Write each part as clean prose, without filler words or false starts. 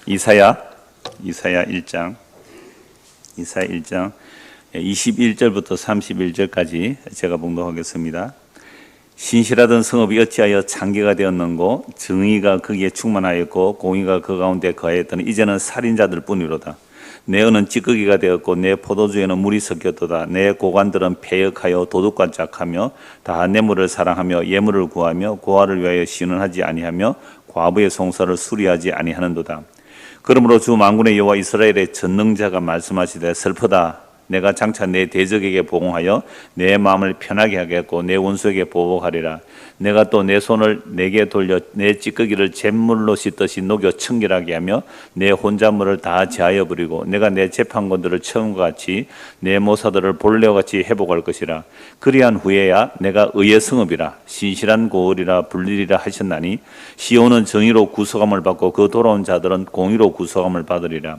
이사야 1장 21절부터 31절까지 제가 봉독하겠습니다. 신실하던 성읍이 어찌하여 창기가 되었는고, 정의가 거기에 충만하였고 공의가 그 가운데 거하였더니 이제는 살인자들 뿐이로다. 내 은은 찌꺼기가 되었고 내 포도주에는 물이 섞였도다. 내 고관들은 패역하여 도둑과 짝하며 다 뇌물을 사랑하며 예물을 구하며 고아를 위하여 신원하지 아니하며 과부의 송사를 수리하지 아니하는도다. 그러므로 주 만군의 여호와 이스라엘의 전능자가 말씀하시되, 슬프다. 내가 장차 내 대적에게 보응하여 내 마음을 편하게 하겠고 내 원수에게 보복하리라. 내가 또 내 손을 내게 돌려 내 찌꺼기를 잿물로 씻듯이 녹여 청결하게 하며 내 혼잣물을 다 제하여 버리고, 내가 내 재판관들을 처음과 같이 내 모사들을 본래와 같이 회복할 것이라. 그리한 후에야 내가 의의 성읍이라 신실한 고을이라 불리리라 하셨나니, 시온은 정의로 구속함을 받고 그 돌아온 자들은 공의로 구속함을 받으리라.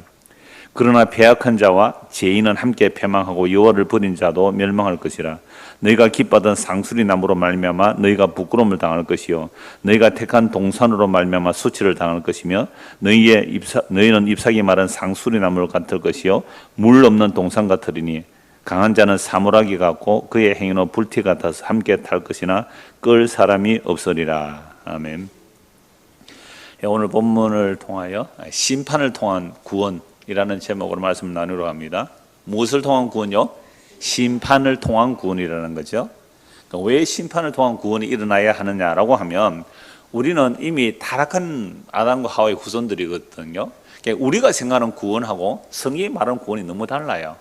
그러나 패악한 자와 죄인은 함께 패망하고 여호와를 버린 자도 멸망할 것이라. 너희가 기뻐하던 상수리 나무로 말미암아 너희가 부끄러움을 당할 것이요, 너희가 택한 동산으로 말미암아 수치를 당할 것이며, 너희는 잎사귀 마른 상수리 나무 같을 것이요 물 없는 동산 같으리니, 강한 자는 사물하기 같고 그의 행위는 불티 같아서 함께 탈 것이나 끌 사람이 없으리라. 아멘. 오늘 본문을 통하여 심판을 통한 구원 이라는 제목으로 말씀을 나누려 합니다. 무엇을 통한 구원요? 심판을 통한 구원이라는 거죠. 그러니까 왜 심판을 통한 구원이 일어나야 하느냐라고 하면, 우리는 이미 타락한 아담과 하와의 후손들이거든요. 그러니까 우리가 생각하는 구원하고 성경이 말하는 구원이 너무 달라요.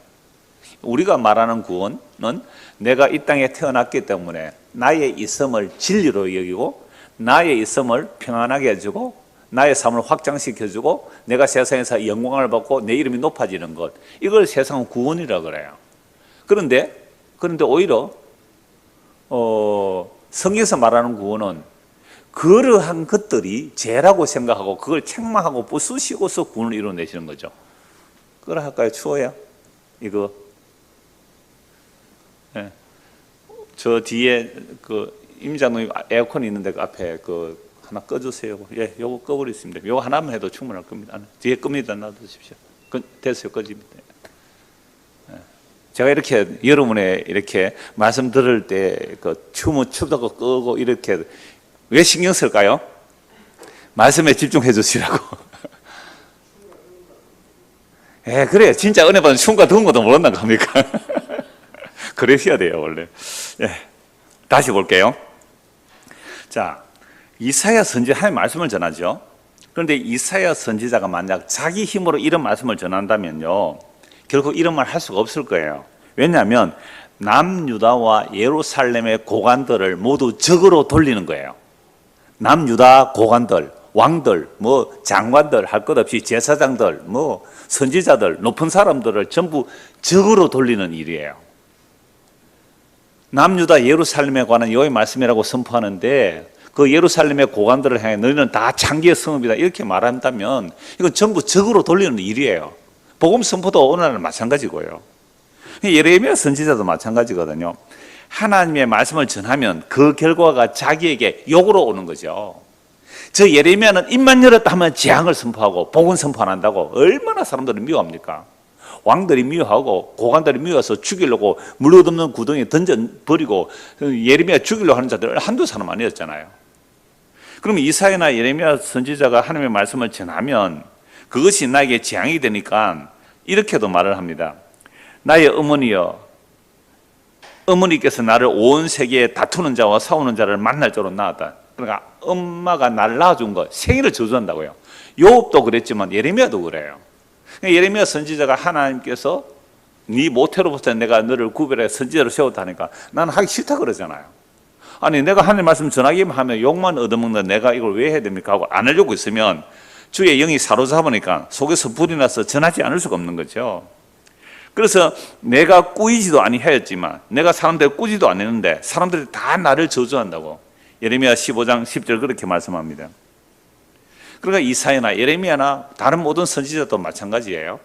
우리가 말하는 구원은 내가 이 땅에 태어났기 때문에 나의 있음을 진리로 여기고 나의 있음을 평안하게 해주고 나의 삶을 확장시켜주고 내가 세상에서 영광을 받고 내 이름이 높아지는 것, 이걸 세상은 구원이라고 그래요. 그런데 오히려 성경에서 말하는 구원은 그러한 것들이 죄라고 생각하고 그걸 책망하고 부수시고서 구원을 이루어내시는 거죠. 그걸 할까요? 추워요? 이거 네. 저 뒤에 그 임장님 에어컨이 있는데 그 앞에 그 하나 꺼주세요. 예, 요거 꺼버렸습니다. 요거 하나만 해도 충분할 겁니다. 뒤에 끕니다. 놔두십시오. 됐어요. 꺼집니다. 예. 제가 이렇게 여러분의 이렇게 말씀 들을 때 그 춥다고 끄고 이렇게 왜 신경 쓸까요? 말씀에 집중해 주시라고. 예, 그래요. 진짜 은혜 받은 추운가 더운 것도 모른다고 합니까? 그러셔야 돼요, 원래. 예. 다시 볼게요. 자, 이사야 선지자 하나님의 말씀을 전하죠. 그런데 이사야 선지자가 만약 자기 힘으로 이런 말씀을 전한다면요, 결국 이런 말 할 수가 없을 거예요. 왜냐하면 남유다와 예루살렘의 고관들을 모두 적으로 돌리는 거예요. 남유다 고관들, 왕들, 뭐 장관들, 할 것 없이 제사장들, 뭐 선지자들, 높은 사람들을 전부 적으로 돌리는 일이에요. 남유다 예루살렘에 관한 여호와의 말씀이라고 선포하는데, 그 예루살렘의 고관들을 향해 너희는 다 창기의 성읍이다 이렇게 말한다면 이건 전부 적으로 돌리는 일이에요. 복음 선포도 오늘날 마찬가지고요. 예레미야 선지자도 마찬가지거든요. 하나님의 말씀을 전하면 그 결과가 자기에게 욕으로 오는 거죠. 저 예레미야는 입만 열었다 하면 재앙을 선포하고 복음 선포 안 한다고 얼마나 사람들을 미워합니까? 왕들이 미워하고 고관들이 미워서 죽이려고 물러없는 구덩이에 던져버리고 예레미야 죽이려고 하는 자들 한두 사람 아니었잖아요. 그럼 이사야나 예레미야 선지자가 하나님의 말씀을 전하면 그것이 나에게 재앙이 되니까 이렇게도 말을 합니다. 나의 어머니여, 어머니께서 나를 온 세계에 다투는 자와 싸우는 자를 만날 자로 낳았다. 그러니까 엄마가 나를 낳아준 것, 생일을 저주한다고요. 요업도 그랬지만 예레미야도 그래요. 예레미야 선지자가 하나님께서 네 모태로부터 내가 너를 구별해 선지자로 세웠다니까 나는 하기 싫다 그러잖아요. 아니 내가 하나님 말씀 전하기만 하면 욕만 얻어먹는 내가 이걸 왜 해야 됩니까 하고 안 하려고 있으면 주의 영이 사로잡으니까 속에서 불이 나서 전하지 않을 수가 없는 거죠. 그래서 내가 꾸이지도 아니하였지만 내가 사람들 꾸지도 않았는데 사람들이 다 나를 저주한다고 예레미야 15장 10절 그렇게 말씀합니다. 그러니까 이사야나 예레미야나 다른 모든 선지자도 마찬가지예요.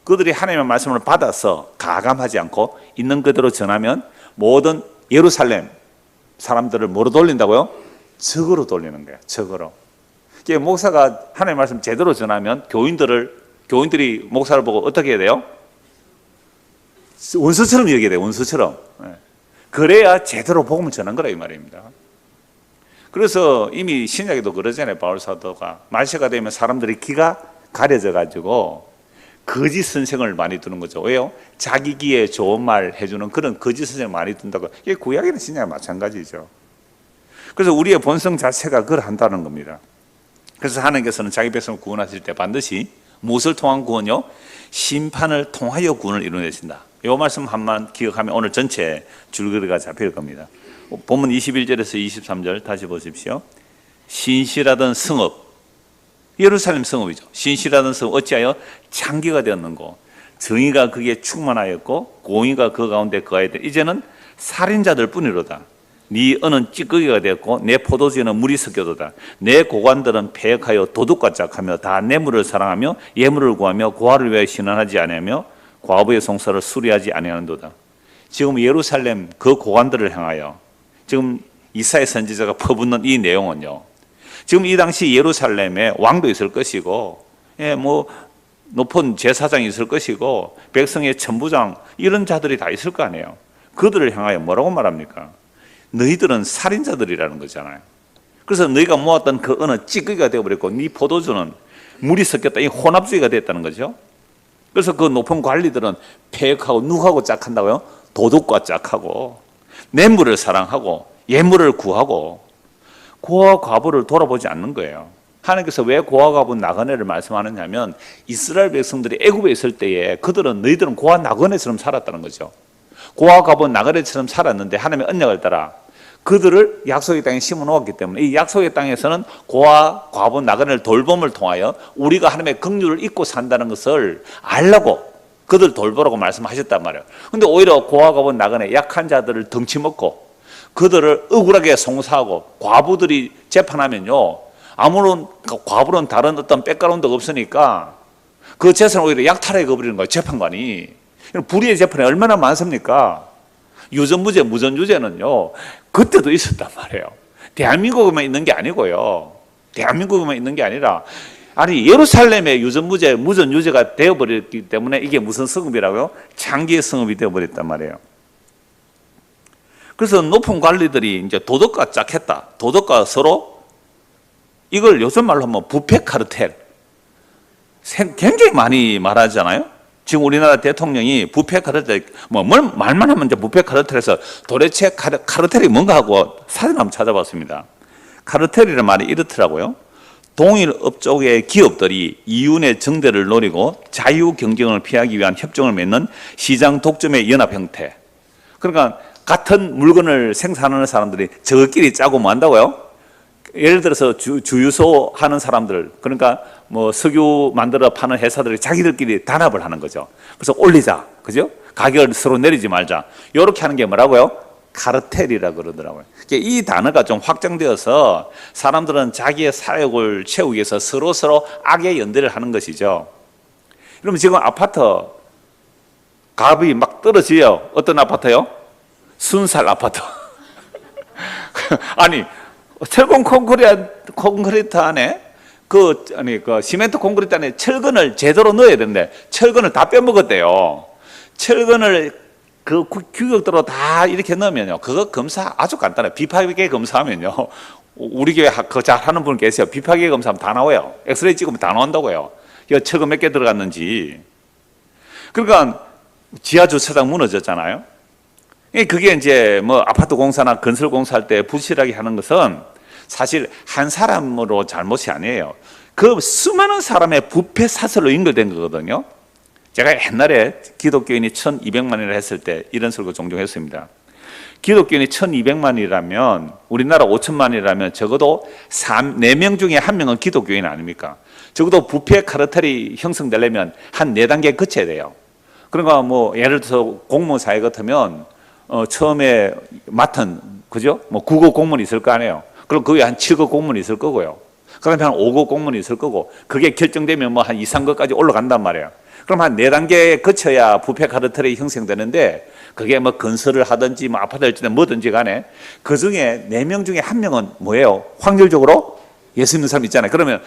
그들이 하나님의 말씀을 받아서 가감하지 않고 있는 그대로 전하면 모든 예루살렘 사람들을 뭐로 돌린다고요? 적으로 돌리는 거예요. 적으로. 목사가 하나님의 말씀 제대로 전하면 교인들이 목사를 보고 어떻게 해야 돼요? 원수처럼 여겨야 돼요. 원수처럼. 그래야 제대로 복음을 전한 거라 이 말입니다. 그래서 이미 신약에도 그러잖아요. 바울 사도가 말세가 되면 사람들이 귀가 가려져 가지고 거짓 선생을 많이 두는 거죠. 왜요? 자기 귀에 좋은 말 해주는 그런 거짓 선생을 많이 둔다고. 이게 구약이나 신약이 마찬가지죠. 그래서 우리의 본성 자체가 그걸 한다는 겁니다. 그래서 하나님께서는 자기 백성을 구원하실 때 반드시 무엇을 통한 구원요? 심판을 통하여 구원을 이루어내신다. 이 말씀 한번 기억하면 오늘 전체 줄거리가 잡힐 겁니다. 본문 21절에서 23절 다시 보십시오. 신실하던 성읍, 예루살렘 성읍이죠. 신실하던 성읍 어찌하여 창기가 되었는고 정의가 그게 충만하였고 공의가 그 가운데 거하였다. 이제는 살인자들 뿐이로다. 네 은은 찌꺼기가 되었고 내 포도주에는 물이 섞여도다. 내 고관들은 패역하여 도둑과 짝하며 다 뇌물을 사랑하며 예물을 구하며 고아를 위하여 신원하지 아니하며 과부의 송사를 수리하지 아니하는도다. 지금 예루살렘 그 고관들을 향하여 지금 이사야 선지자가 퍼붓는 이 내용은요, 지금 이 당시 예루살렘에 왕도 있을 것이고, 높은 제사장이 있을 것이고, 백성의 천부장 이런 자들이 다 있을 거 아니에요. 그들을 향하여 뭐라고 말합니까? 너희들은 살인자들이라는 거잖아요. 그래서 너희가 모았던 그 은은 찌꺼기가 되어버렸고 네 포도주는 물이 섞였다. 이 혼합주의가 됐다는 거죠. 그래서 그 높은 관리들은 패역하고 누구하고 짝한다고요? 도둑과 짝하고 뇌물을 사랑하고 예물을 구하고 고아 과부를 돌아보지 않는 거예요. 하나님께서 왜 고아 과부 나그네를 말씀하느냐면 이스라엘 백성들이 애굽에 있을 때에 너희들은 고아 나그네처럼 살았다는 거죠. 고아 과부 나그네처럼 살았는데 하나님의 언약을 따라 그들을 약속의 땅에 심어 놓았기 때문에 이 약속의 땅에서는 고아 과부 나그네를 돌봄을 통하여 우리가 하나님의 긍휼을 잊고 산다는 것을 알라고 그들 돌보라고 말씀하셨단 말이에요. 근데 오히려 고아 과부 나그네 약한 자들을 덩치 먹고 그들을 억울하게 송사하고 과부들이 재판하면요, 아무런 과부는 다른 어떤 백그라운드가 없으니까 그 재산을 오히려 약탈해 버리는 거예요. 재판관이. 불의의 재판이 얼마나 많습니까? 유전무죄, 무전유죄는요 그때도 있었단 말이에요. 대한민국에만 있는 게 아니고요. 대한민국에만 있는 게 아니라 예루살렘의 유전무죄, 무전유죄가 되어버렸기 때문에 이게 무슨 성읍이라고요? 창기의 성읍이 되어버렸단 말이에요. 그래서 높은 관리들이 이제 도덕과 짝했다. 도덕과 서로 이걸 요즘 말로 하면 부패 카르텔. 굉장히 많이 말하잖아요. 지금 우리나라 대통령이 부패 카르텔, 말만 하면 이제 부패 카르텔에서 도대체 카르텔이 뭔가 하고 사진 한번 찾아봤습니다. 카르텔이라는 말이 이렇더라고요. 동일업 쪽의 기업들이 이윤의 정대를 노리고 자유 경쟁을 피하기 위한 협정을 맺는 시장 독점의 연합 형태. 그러니까 같은 물건을 생산하는 사람들이 저끼리 짜고 뭐 한다고요? 예를 들어서 주유소 하는 사람들, 그러니까 석유 만들어 파는 회사들이 자기들끼리 단합을 하는 거죠. 그래서 올리자, 그죠? 가격을 서로 내리지 말자. 이렇게 하는 게 뭐라고요? 카르텔이라 그러더라고요. 이 단어가 좀 확장되어서 사람들은 자기의 사욕을 채우기 위해서 서로 악의 연대를 하는 것이죠. 그러면 지금 아파트 값이 막 떨어져요. 어떤 아파트요? 순살 아파트. 철근 콘크리트 안에 그 시멘트 콘크리트 안에 철근을 제대로 넣어야 되는데 철근을 다 빼먹었대요. 철근을 그 규격대로 다 이렇게 넣으면요, 그거 검사 아주 간단해요. 비파계 검사하면요, 우리 교회 그거 잘 하는 분 계세요. 비파계 검사하면 다 나와요. 엑스레이 찍으면 다 나온다고요. 이거 철근 몇 개 들어갔는지. 그러니까 지하 주차장 무너졌잖아요. 그게 이제 아파트 공사나 건설 공사할 때 부실하게 하는 것은 사실 한 사람으로 잘못이 아니에요. 그 수많은 사람의 부패 사슬로 연결된 거거든요. 제가 옛날에 기독교인이 1200만이라 했을 때 이런 설교 종종 했습니다. 기독교인이 1200만이라면 우리나라 5000만이라면 적어도 4명 중에 1명은 기독교인 아닙니까? 적어도 부패 카르텔이 형성되려면 한 4단계 거쳐야 돼요. 그러니까 예를 들어서 공무원 사회 같으면 처음에 맡은, 그죠? 9급 공무원이 있을 거 아니에요. 그럼 그 위에 한 7급 공무원이 있을 거고요. 그 다음에 한 5급 공무원이 있을 거고, 그게 결정되면 한 2, 3급까지 올라간단 말이에요. 그럼 한 4단계에 거쳐야 부패 카르텔이 형성되는데, 그게 건설을 하든지 아파트를 짓든 뭐든지 간에, 그 중에 4명 중에 1명은 뭐예요? 확률적으로 예수 믿는 사람 있잖아요. 그러면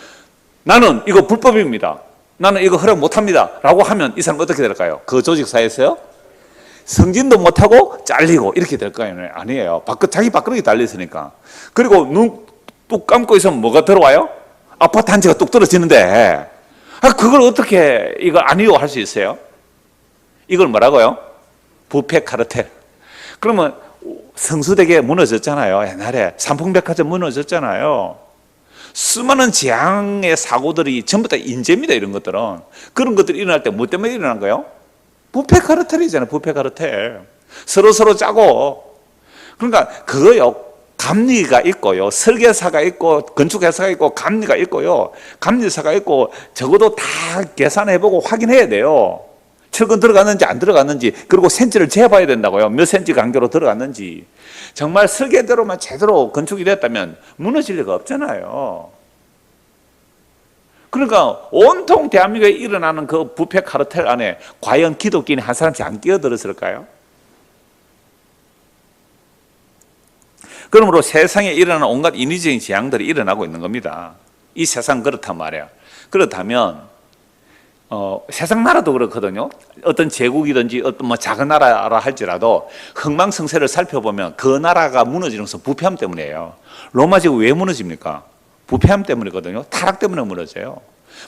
나는 이거 불법입니다. 나는 이거 허락 못합니다. 라고 하면 이 사람 어떻게 될까요? 그 조직사에서요? 승진도 못하고 잘리고 이렇게 될까요? 아니에요. 자기 밥그릇이 달려있으니까. 그리고 눈 뚝 감고 있으면 뭐가 들어와요? 아파트 한 채가 뚝 떨어지는데 그걸 어떻게 이거 아니요 할 수 있어요? 이걸 뭐라고요? 부패 카르텔. 그러면 성수대교 무너졌잖아요. 옛날에 삼풍백화점 무너졌잖아요. 수많은 재앙의 사고들이 전부 다 인재입니다. 이런 것들은. 그런 것들이 일어날 때 뭐 때문에 일어난 거예요? 부패 카르텔이잖아요. 부패 카르텔. 서로 짜고. 그러니까 그거요. 감리가 있고요. 설계사가 있고 건축회사가 있고 감리가 있고요. 감리사가 있고 적어도 다 계산해보고 확인해야 돼요. 철근 들어갔는지 안 들어갔는지, 그리고 센치를 재봐야 된다고요. 몇 센치 간격으로 들어갔는지. 정말 설계대로만 제대로 건축이 됐다면 무너질 리가 없잖아요. 그러니까 온통 대한민국에 일어나는 그 부패 카르텔 안에 과연 기독교인이 한 사람씩 안 끼어들었을까요? 그러므로 세상에 일어나는 온갖 인위적인 재앙들이 일어나고 있는 겁니다. 이 세상 그렇단 말이에요. 그렇다면 세상 나라도 그렇거든요. 어떤 제국이든지 어떤 뭐 작은 나라라 할지라도 흥망성쇠를 살펴보면 그 나라가 무너지는 것은 부패함 때문이에요. 로마 제국 왜 무너집니까? 부패함 때문이거든요. 타락 때문에 무너져요.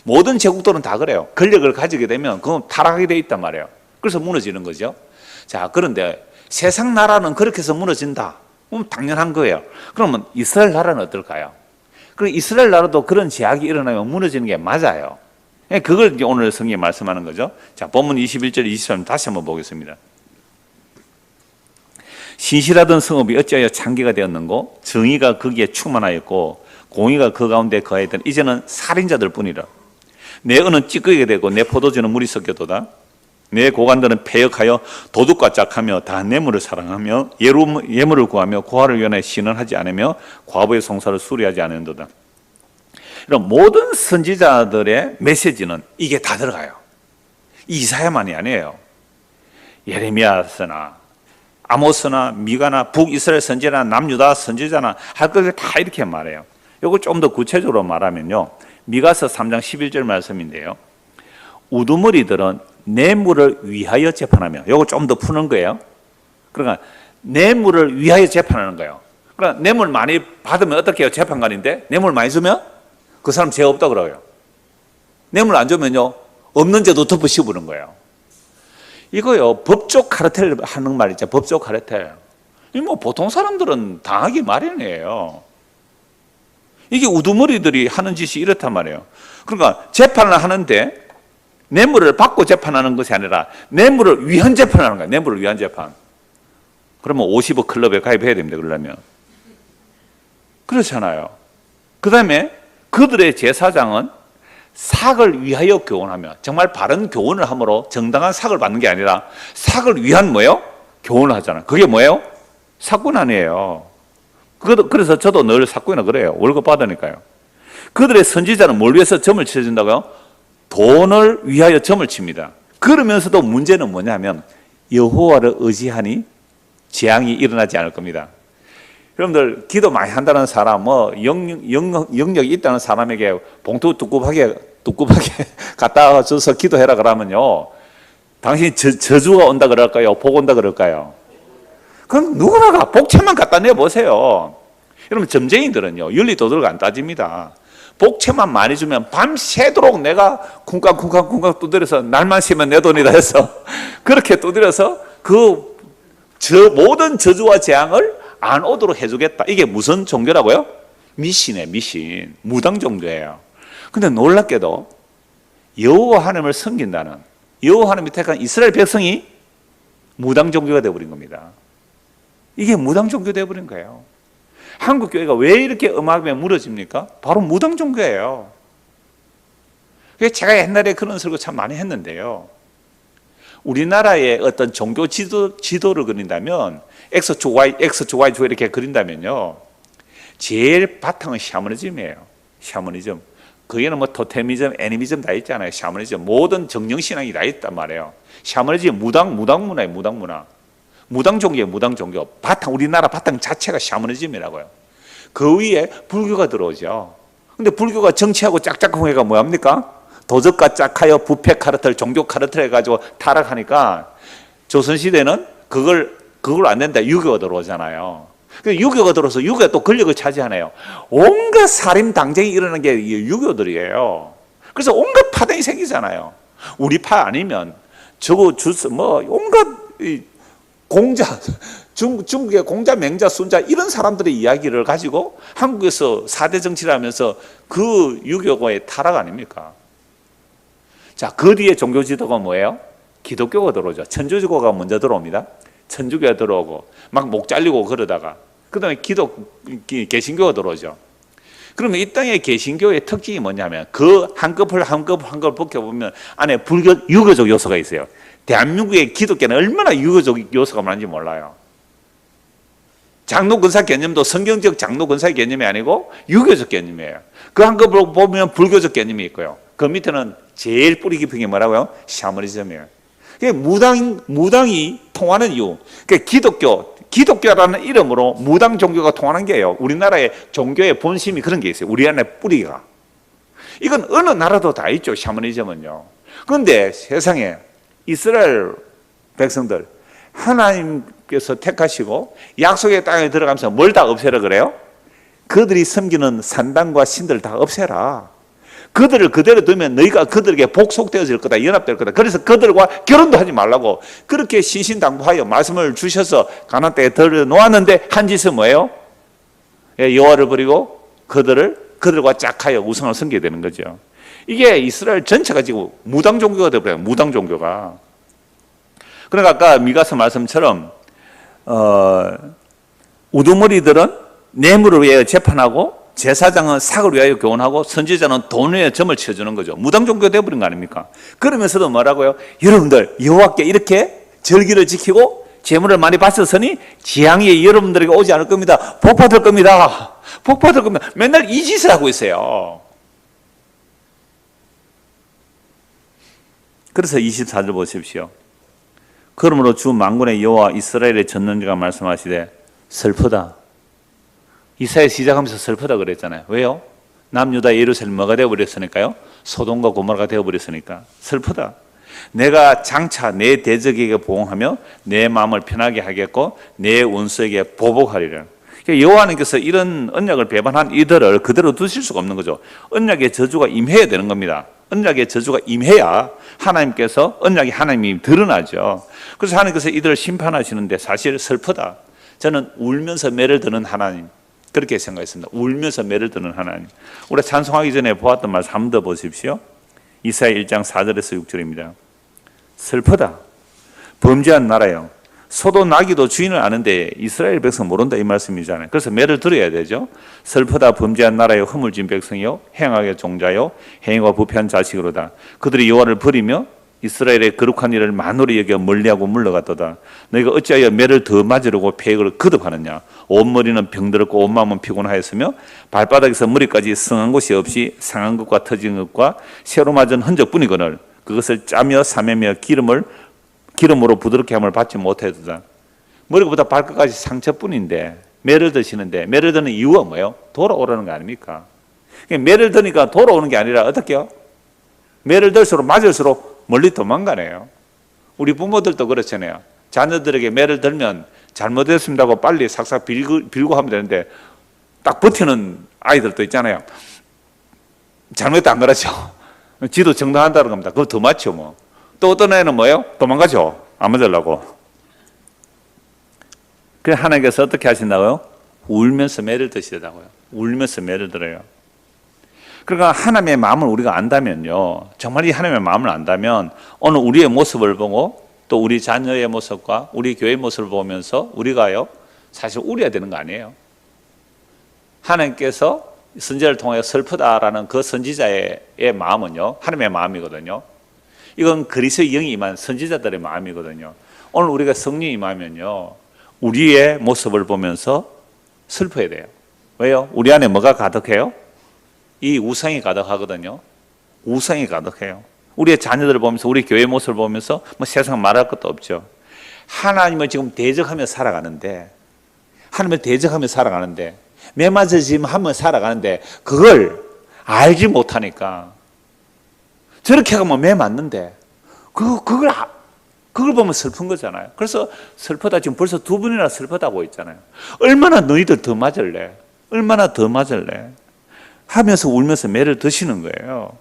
모든 제국들은 다 그래요. 권력을 가지게 되면 그건 타락하게 돼 있단 말이에요. 그래서 무너지는 거죠. 자, 그런데 세상 나라는 그렇게 해서 무너진다. 그럼 당연한 거예요. 그러면 이스라엘 나라는 어떨까요? 그럼 이스라엘 나라도 그런 제약이 일어나면 무너지는 게 맞아요. 그걸 이제 오늘 성경에 말씀하는 거죠. 자, 본문 21절, 23절 다시 한번 보겠습니다. 신실하던 성읍이 어찌하여 창기가 되었는고 정의가 거기에 충만하였고 공의가 그 가운데 거하였던 이제는 살인자들 뿐이라. 내 은은 찌꺼기가 되고 내 포도주는 물이 섞여도다. 내 고관들은 패역하여 도둑과 짝하며 다 뇌물을 사랑하며 예물을 구하며 고아를 위하여 신원하지 않으며 과부의 송사를 수리하지 않는도다. 이런 모든 선지자들의 메시지는 이게 다 들어가요. 이사야만이 아니에요. 예레미야서나 아모스나 미가나 북이스라엘 선지자나 남유다 선지자나 할 것을 다 이렇게 말해요. 이거 좀 더 구체적으로 말하면요, 미가서 3장 11절 말씀인데요, 우두머리들은 뇌물을 위하여 재판하며, 이거 좀 더 푸는 거예요. 그러니까 뇌물을 위하여 재판하는 거예요. 그러니까 뇌물 많이 받으면 어떻게 해요? 재판관인데 뇌물 많이 주면 그 사람 죄 없다 그러고요. 뇌물 안 주면요, 없는 죄도 덮어 씌우는 거예요. 이거요, 법적 카르텔 하는 말이죠. 법적 카르텔. 이 뭐 보통 사람들은 당하기 마련이에요. 이게 우두머리들이 하는 짓이 이렇단 말이에요. 그러니까 재판을 하는데 뇌물을 받고 재판하는 것이 아니라 뇌물을 위한 재판하는 거예요. 뇌물을 위한 재판. 그러면 50억 클럽에 가입해야 됩니다. 그러려면. 그렇잖아요. 그 다음에 그들의 제사장은 삭을 위하여 교훈하며, 정말 바른 교훈을 함으로 정당한 삭을 받는 게 아니라 삭을 위한 뭐예요? 교훈을 하잖아요. 그게 뭐예요? 사꾼 아니에요. 그래서 저도 늘 사꾼이나 그래요. 월급 받으니까요. 그들의 선지자는 뭘 위해서 점을 치어준다고요? 돈을 위하여 점을 칩니다. 그러면서도 문제는 뭐냐면 여호와를 의지하니 재앙이 일어나지 않을 겁니다. 여러분들 기도 많이 한다는 사람, 뭐 영역이 있다는 사람에게 봉투 두껍하게 갖다 줘서 기도해라 그러면요, 당신이 저주가 온다 그럴까요? 복 온다 그럴까요? 그럼 누구나가 복채만 갖다 내보세요. 여러분, 점쟁이들은요, 윤리도덕을 안 따집니다. 복채만 많이 주면 밤새도록 내가 쿵쾅쿵쾅 두드려서 날만 새면 내 돈이다 해서 그렇게 두드려서 모든 저주와 재앙을 안 오도록 해주겠다. 이게 무슨 종교라고요? 미신이에요. 미신. 무당 종교예요. 근데 놀랍게도 여호와 하나님을 섬긴다는, 여호와 하나님이 택한 이스라엘 백성이 무당 종교가 되어버린 겁니다. 이게 무당 종교 되어버린 거예요. 한국 교회가 왜 이렇게 음악에 무너집니까? 바로 무당 종교예요. 그래서 제가 옛날에 그런 설교 참 많이 했는데요, 우리나라의 어떤 종교 지도를 그린다면 X축 Y축 이렇게 그린다면요, 제일 바탕은 샤머니즘이에요. 샤머니즘. 거기에는 뭐 토테미즘, 애니미즘 다 있잖아요. 샤머니즘. 모든 정령신앙이 다 있단 말이에요. 샤머니즘, 무당문화예요. 무당문화. 무당 종교예요. 무당 종교. 바탕, 우리나라 바탕 자체가 샤머니즘이라고요. 그 위에 불교가 들어오죠. 근데 불교가 정치하고 짝짝꿍해가 뭐합니까? 도적과 짝하여 부패 카르텔, 종교 카르텔 해가지고 타락하니까 조선시대는 그걸 안 된다. 유교가 들어오잖아요. 유교가 들어서 유교가 또 권력을 차지하네요. 온갖 살인 당쟁이 일어나는 게 유교들이에요. 그래서 온갖 파동이 생기잖아요. 우리 파 아니면 저거 온갖 공자, 중국의 공자, 맹자, 순자 이런 사람들의 이야기를 가지고 한국에서 4대 정치를 하면서 그 유교의 타락 아닙니까? 자, 그 뒤에 종교 지도가 뭐예요? 기독교가 들어오죠. 천주교가 먼저 들어옵니다. 천주교가 들어오고 막 목 잘리고 그러다가 그 다음에 개신교가 들어오죠. 그러면 이 땅의 개신교의 특징이 뭐냐면 그 한꺼풀 벗겨보면 안에 유교적 요소가 있어요. 대한민국의 기독교는 얼마나 유교적 요소가 많은지 몰라요. 장로 권사 개념도 성경적 장로 권사의 개념이 아니고 유교적 개념이에요. 그 한꺼풀 보면 불교적 개념이 있고요. 그 밑에는 제일 뿌리 깊은 게 뭐라고요? 샤머니즘이에요. 무당이 통하는 이유. 그러니까 기독교라는 이름으로 무당 종교가 통하는 게예요. 우리나라의 종교의 본심이 그런 게 있어요. 우리 안에 뿌리가. 이건 어느 나라도 다 있죠. 샤머니즘은요. 그런데 세상에 이스라엘 백성들 하나님께서 택하시고 약속의 땅에 들어가면서 뭘 다 없애라 그래요? 그들이 섬기는 산당과 신들 다 없애라. 그들을 그대로 두면 너희가 그들에게 복속되어질 거다, 연합될 거다. 그래서 그들과 결혼도 하지 말라고 그렇게 신신당부하여 말씀을 주셔서 가나안 땅에 들여놓았는데 한 짓은 뭐예요? 여호와를 버리고 그들과 짝하여 우상을 섬기게 되는 거죠. 이게 이스라엘 전체가 지금 무당 종교가 되어버려요. 무당 종교가. 그러니까 아까 미가서 말씀처럼 우두머리들은 뇌물을 위하여 재판하고 제사장은 삭을 위하여 교훈하고 선지자는 돈 위에 점을 치워주는 거죠. 무당 종교가 되어버린 거 아닙니까? 그러면서도 뭐라고요? 여러분들 여호와께 이렇게 절기를 지키고 재물을 많이 바쳤으니 재앙이 여러분들에게 오지 않을 겁니다. 복 받을 겁니다. 복 받을 겁니다. 맨날 이 짓을 하고 있어요. 그래서 24절 보십시오. 그러므로 주 만군의 여호와 이스라엘의 전능자가 말씀하시되 슬프다. 이사야 시작하면서 슬프다 그랬잖아요. 왜요? 남유다 예루살렘 뭐가 되어버렸으니까요? 소돔과 고모라가 되어버렸으니까 슬프다. 내가 장차 내 대적에게 보응하며 내 마음을 편하게 하겠고 내 원수에게 보복하리라. 여호와님께서 이런 언약을 배반한 이들을 그대로 두실 수가 없는 거죠. 언약의 저주가 임해야 되는 겁니다. 언약의 저주가 임해야 하나님께서 언약이 하나님이 드러나죠. 그래서 하나님께서 이들을 심판하시는데 사실 슬프다. 저는 울면서 매를 드는 하나님 그렇게 생각했습니다. 울면서 매를 드는 하나님. 우리 찬송하기 전에 보았던 말씀 한 번 더 보십시오. 이사야 1장 4절에서 6절입니다. 슬프다. 범죄한 나라요. 소도 나기도 주인을 아는데 이스라엘 백성 모른다 이 말씀이잖아요. 그래서 매를 들어야 되죠. 슬프다. 범죄한 나라요. 허물진 백성이요. 행악의 종자요. 행위가 부패한 자식으로다. 그들이 여호와를 버리며 이스라엘의 거룩한 일을 만홀히 여겨 멀리하고 물러갔도다. 너희가 어찌하여 매를 더 맞으려고 폐역을 거듭하느냐. 온 머리는 병들었고 온 마음은 피곤하였으며 발바닥에서 머리까지 성한 곳이 없이 상한 것과 터진 것과 새로 맞은 흔적뿐이거늘 그것을 짜며 사매며 기름으로 부드럽게 함을 받지 못하였다. 머리부터 발끝까지 상처뿐인데 매를 드시는데 매를 드는 이유가 뭐예요? 돌아오라는 거 아닙니까? 매를 드니까 돌아오는 게 아니라 어떻게 해요? 매를 들수록 맞을수록 멀리 도망가네요. 우리 부모들도 그렇잖아요. 자녀들에게 매를 들면 잘못했습니다고 빨리 삭삭 빌고 하면 되는데 딱 버티는 아이들도 있잖아요. 잘못도 안 그러죠. 지도 정당한다는 겁니다. 그거 더 맞죠 뭐. 또 어떤 애는 뭐예요? 도망가죠. 안 맞으려고. 그래서 하나님께서 어떻게 하신다고요? 울면서 매를 드시더라고요. 울면서 매를 들어요. 그러니까 하나님의 마음을 우리가 안다면요. 정말 이 하나님의 마음을 안다면 오늘 우리의 모습을 보고 또 우리 자녀의 모습과 우리 교회의 모습을 보면서 우리가요. 사실 울어야 되는 거 아니에요. 하나님께서 선지자를 통해 슬프다라는 그 선지자의 마음은요. 하나님의 마음이거든요. 이건 그리스도의 영이 임한 선지자들의 마음이거든요. 오늘 우리가 성령이 임하면요. 우리의 모습을 보면서 슬퍼야 돼요. 왜요? 우리 안에 뭐가 가득해요? 이 우상이 가득하거든요. 우상이 가득해요. 우리의 자녀들을 보면서 우리 교회 모습을 보면서 뭐 세상 말할 것도 없죠. 하나님을 지금 대적하며 살아가는데 하나님을 대적하며 살아가는데 매맞으심 하며 살아가는데 그걸 알지 못하니까. 저렇게 하면 매 맞는데 그걸 보면 슬픈 거잖아요. 그래서 슬프다, 지금 벌써 두 분이나 슬프다고 있잖아요. 얼마나 너희들 더 맞을래? 얼마나 더 맞을래? 하면서 울면서 매를 드시는 거예요.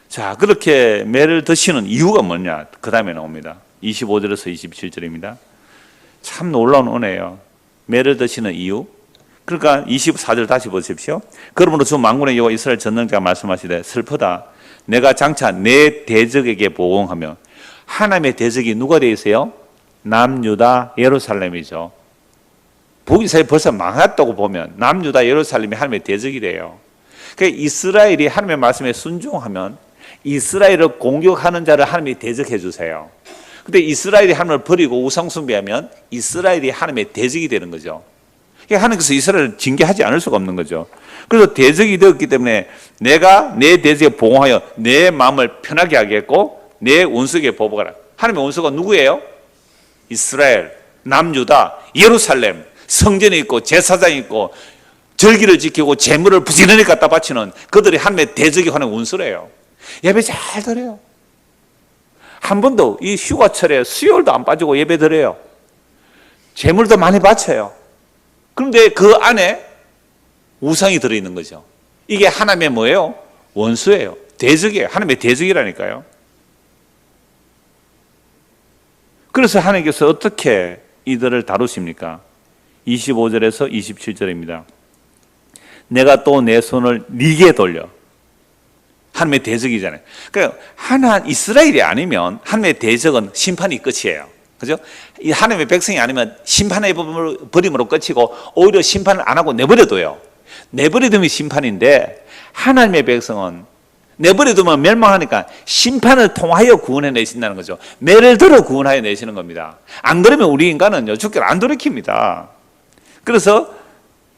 자, 그렇게 매를 드시는 이유가 뭐냐? 그 다음에 나옵니다. 25절에서 27절입니다. 참 놀라운 은혜예요. 매를 드시는 이유. 그러니까 24절 다시 보십시오. 그러므로 주 만군의 여호와 이스라엘 전능자가 말씀하시되 슬프다. 내가 장차 내 대적에게 보응하며. 하나님의 대적이 누가 되어 있어요? 남유다 예루살렘이죠. 북이스라엘이 벌써 망했다고 보면 남유다 예루살렘이 하나님의 대적이 돼요. 그러니까 이스라엘이 하나님의 말씀에 순종하면 이스라엘을 공격하는 자를 하나님이 대적해 주세요. 근데 이스라엘이 하나님을 버리고 우상 숭배하면 이스라엘이 하나님의 대적이 되는 거죠. 그러니까 하나님께서 이스라엘을 징계하지 않을 수가 없는 거죠. 그래서 대적이 되었기 때문에 내가 내 대적에 보응하여 내 마음을 편하게 하겠고 내 원수에게 보복하라. 하나님의 원수가 누구예요? 이스라엘, 남유다, 예루살렘, 성전이 있고 제사장이 있고 절기를 지키고 재물을 부지런히 갖다 바치는 그들이 하나님의 대적이 하나님의 원수래요. 예배 잘 드려요. 한 번도 이 휴가철에 수요일도 안 빠지고 예배 드려요. 재물도 많이 바쳐요. 그런데 그 안에 우상이 들어있는 거죠. 이게 하나님의 뭐예요? 원수예요. 대적이에요. 하나님의 대적이라니까요. 그래서 하나님께서 어떻게 이들을 다루십니까? 25절에서 27절입니다. 내가 또 내 손을 네게 돌려. 하나님의 대적이잖아요. 그러니까 이스라엘이 아니면 하나님의 대적은 심판이 끝이에요. 그죠? 이 하나님의 백성이 아니면 심판의 버림으로 끝이고 오히려 심판을 안 하고 내버려둬요. 내버려두면 심판인데 하나님의 백성은 내버려두면 멸망하니까 심판을 통하여 구원해 내신다는 거죠. 매를 들어 구원하여 내시는 겁니다. 안 그러면 우리 인간은요, 죽기를 안 돌이킵니다. 그래서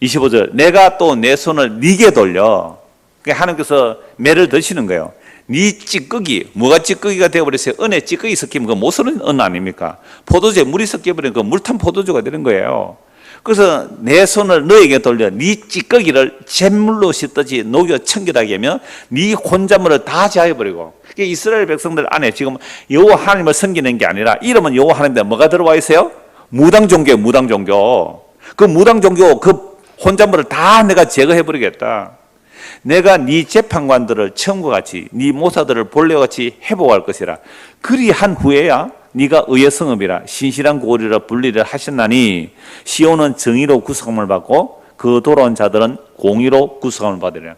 25절, 내가 또 내 손을 네게 돌려. 그러니까 하나님께서 매를 드시는 거예요. 네 찌꺼기, 뭐가 찌꺼기가 되어버렸어요? 은에 찌꺼기 섞이면 그 못 쓰는 은 아닙니까? 포도주에 물이 섞여버리면 그 물탄 포도주가 되는 거예요. 그래서 내 손을 너에게 돌려 네 찌꺼기를 잿물로 씻듯이 녹여 청결하게 하며 네 혼잣물을 다 제하여버리고. 이스라엘 백성들 안에 지금 여호와 하나님을 섬기는 게 아니라 이름은 여호와 하나님인데 뭐가 들어와 있어요? 무당 종교예요. 무당 종교. 그 무당 종교 그 혼잣물을 다 내가 제거해버리겠다. 내가 네 재판관들을 처음과 같이 네 모사들을 본래와 같이 회복할 것이라. 그리한 후에야 네가 의의 성읍이라 신실한 고리라 분리를 하셨나니 시온은 정의로 구속함을 받고 그 돌아온 자들은 공의로 구속함을 받으리라.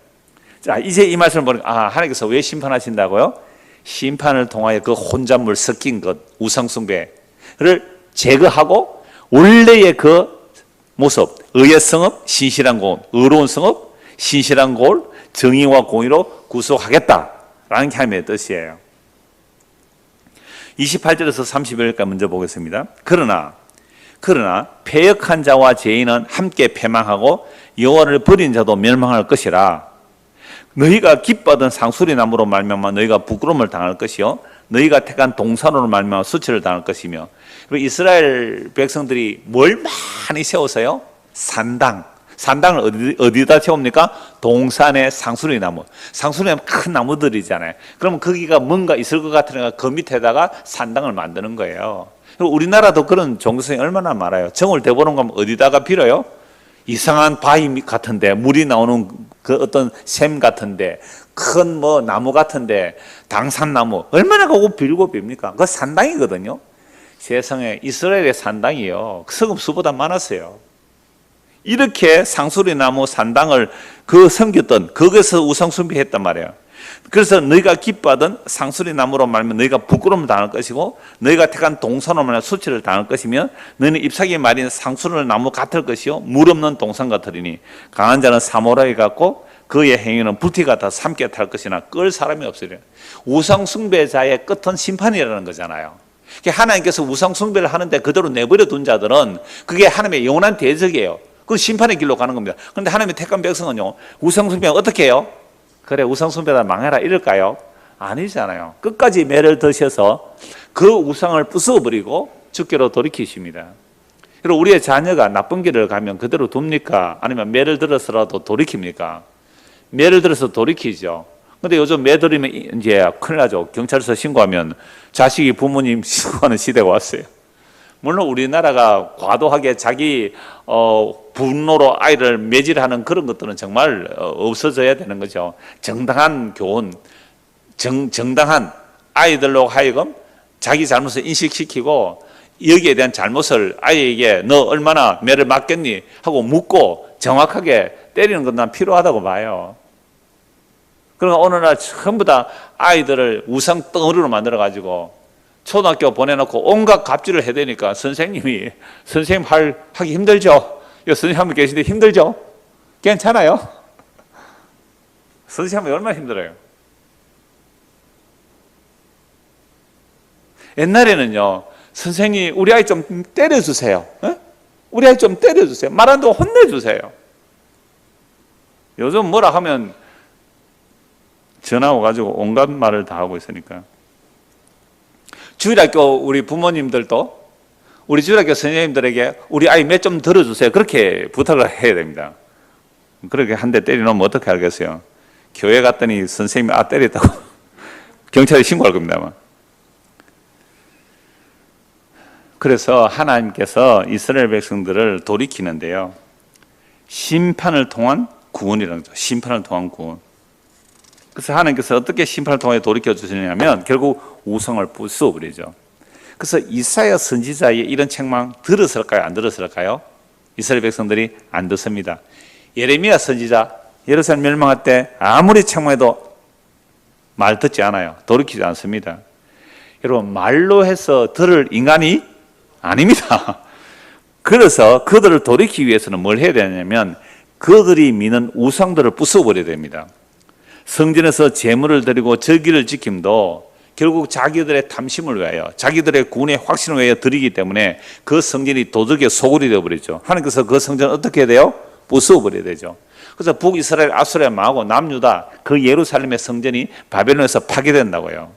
자, 이제 이 말씀을 보니까 하나님께서 왜 심판하신다고요? 심판을 통하여 그 혼잣물 섞인 것 우상 숭배를 제거하고 원래의 그 모습, 의의 성읍, 신실한 고을, 의로운 성읍, 신실한 고을, 정의와 공의로 구속하겠다라는 게 하나님의 뜻이에요. 28절에서 31절까지 먼저 보겠습니다. 그러나 패역한 자와 죄인은 함께 패망하고 여호와를 버린 자도 멸망할 것이라. 너희가 기뻐하던 상수리 나무로 말미암아 너희가 부끄러움을 당할 것이요 너희가 택한 동산으로 말미암아 수치를 당할 것이며. 그리고 이스라엘 백성들이 뭘 많이 세워서요? 산당을 어디다 세웁니까? 동산의 상수리 나무. 상수리 나무 큰 나무들이잖아요. 그러면 거기가 뭔가 있을 것 같으니까 그 밑에다가 산당을 만드는 거예요. 그리고 우리나라도 그런 종교성이 얼마나 많아요. 정월 대보름 가면 어디다가 빌어요? 이상한 바위 같은데, 물이 나오는 그 어떤 샘 같은데, 큰 뭐 나무 같은데, 당산나무. 얼마나 가고 빌고 빕니까? 그거 산당이거든요. 세상에 이스라엘의 산당이요. 성읍수보다 많았어요. 이렇게 상수리 나무 산당을 섬겼던 거기서 우상 숭배했단 말이에요. 그래서 너희가 기뻐하던 상수리 나무로 말하면 너희가 부끄러움을 당할 것이고 너희가 택한 동산으로 말하면 수치를 당할 것이며 너희는 잎사귀 말인 상수리 나무 같을 것이요 물 없는 동산 같으리니 강한 자는 사모라이 같고 그의 행위는 불티 같아 삼게 탈 것이나 끌 사람이 없으리라. 우상 숭배자의 끝은 심판이라는 거잖아요. 하나님께서 우상 숭배를 하는데 그대로 내버려 둔 자들은 그게 하나님의 영원한 대적이에요. 그건 심판의 길로 가는 겁니다. 그런데 하나님의 택한 백성은요, 우상 숭배는 어떻게 해요? 그래, 우상 숭배다 망해라 이럴까요? 아니잖아요. 끝까지 매를 드셔서 그 우상을 부숴버리고 주께로 돌이키십니다. 그리고 우리의 자녀가 나쁜 길을 가면 그대로 둡니까? 아니면 매를 들어서라도 돌이킵니까? 매를 들어서 돌이키죠. 근데 요즘 매 들이면 이제 큰일 나죠. 경찰서 신고하면 자식이 부모님 신고하는 시대가 왔어요. 물론 우리나라가 과도하게 자기 분노로 아이를 매질하는 그런 것들은 정말 없어져야 되는 거죠. 정당한 교훈, 정당한 아이들로 하여금 자기 잘못을 인식시키고 여기에 대한 잘못을 아이에게 너 얼마나 매를 맞겠니 하고 묻고 정확하게 때리는 건 난 필요하다고 봐요. 그러니까 어느 날 전부 다 아이들을 우상 덩어리로 만들어가지고 초등학교 보내놓고 온갖 갑질을 해야 되니까 선생님 하기 힘들죠? 선생님 한 분 계신데 힘들죠? 괜찮아요? 선생님 하면 얼마나 힘들어요? 옛날에는요, 선생님 우리 아이 좀 때려주세요. 에? 우리 아이 좀 때려주세요. 말 안 듣고 혼내주세요. 요즘 뭐라 하면 전화 와가지고 온갖 말을 다 하고 있으니까. 주일학교 우리 부모님들도 우리 주일학교 선생님들에게 우리 아이 몇 좀 들어주세요. 그렇게 부탁을 해야 됩니다. 그렇게 한 대 때려놓으면 어떻게 알겠어요? 교회 갔더니 선생님이 때렸다고 경찰에 신고할 겁니다. 아마. 그래서 하나님께서 이스라엘 백성들을 돌이키는데요. 심판을 통한 구원이라는 거죠. 심판을 통한 구원. 그래서 하나님께서 어떻게 심판을 통해 돌이켜 주시냐면 결국 우상을 부숴버리죠. 그래서 이사야 선지자의 이런 책망 들었을까요? 안 들었을까요? 이스라엘 백성들이 안 듣습니다. 예레미야 선지자 예루살렘 멸망할 때 아무리 책망해도 말 듣지 않아요. 돌이키지 않습니다. 여러분 말로 해서 들을 인간이 아닙니다. 그래서 그들을 돌이키기 위해서는 뭘 해야 되냐면 그들이 믿는 우상들을 부숴버려야 됩니다. 성전에서 제물을 드리고 절기를 지킴도 결국 자기들의 탐심을 위하여 자기들의 구원의 확신을 위하여 드리기 때문에 그 성전이 도덕의 소굴이 되어버리죠. 하나님께서 그 성전을 어떻게 해야 돼요? 부숴버려야 되죠. 그래서 북이스라엘 아수르에 망하고 남유다 그 예루살렘의 성전이 바벨론에서 파괴된다고요.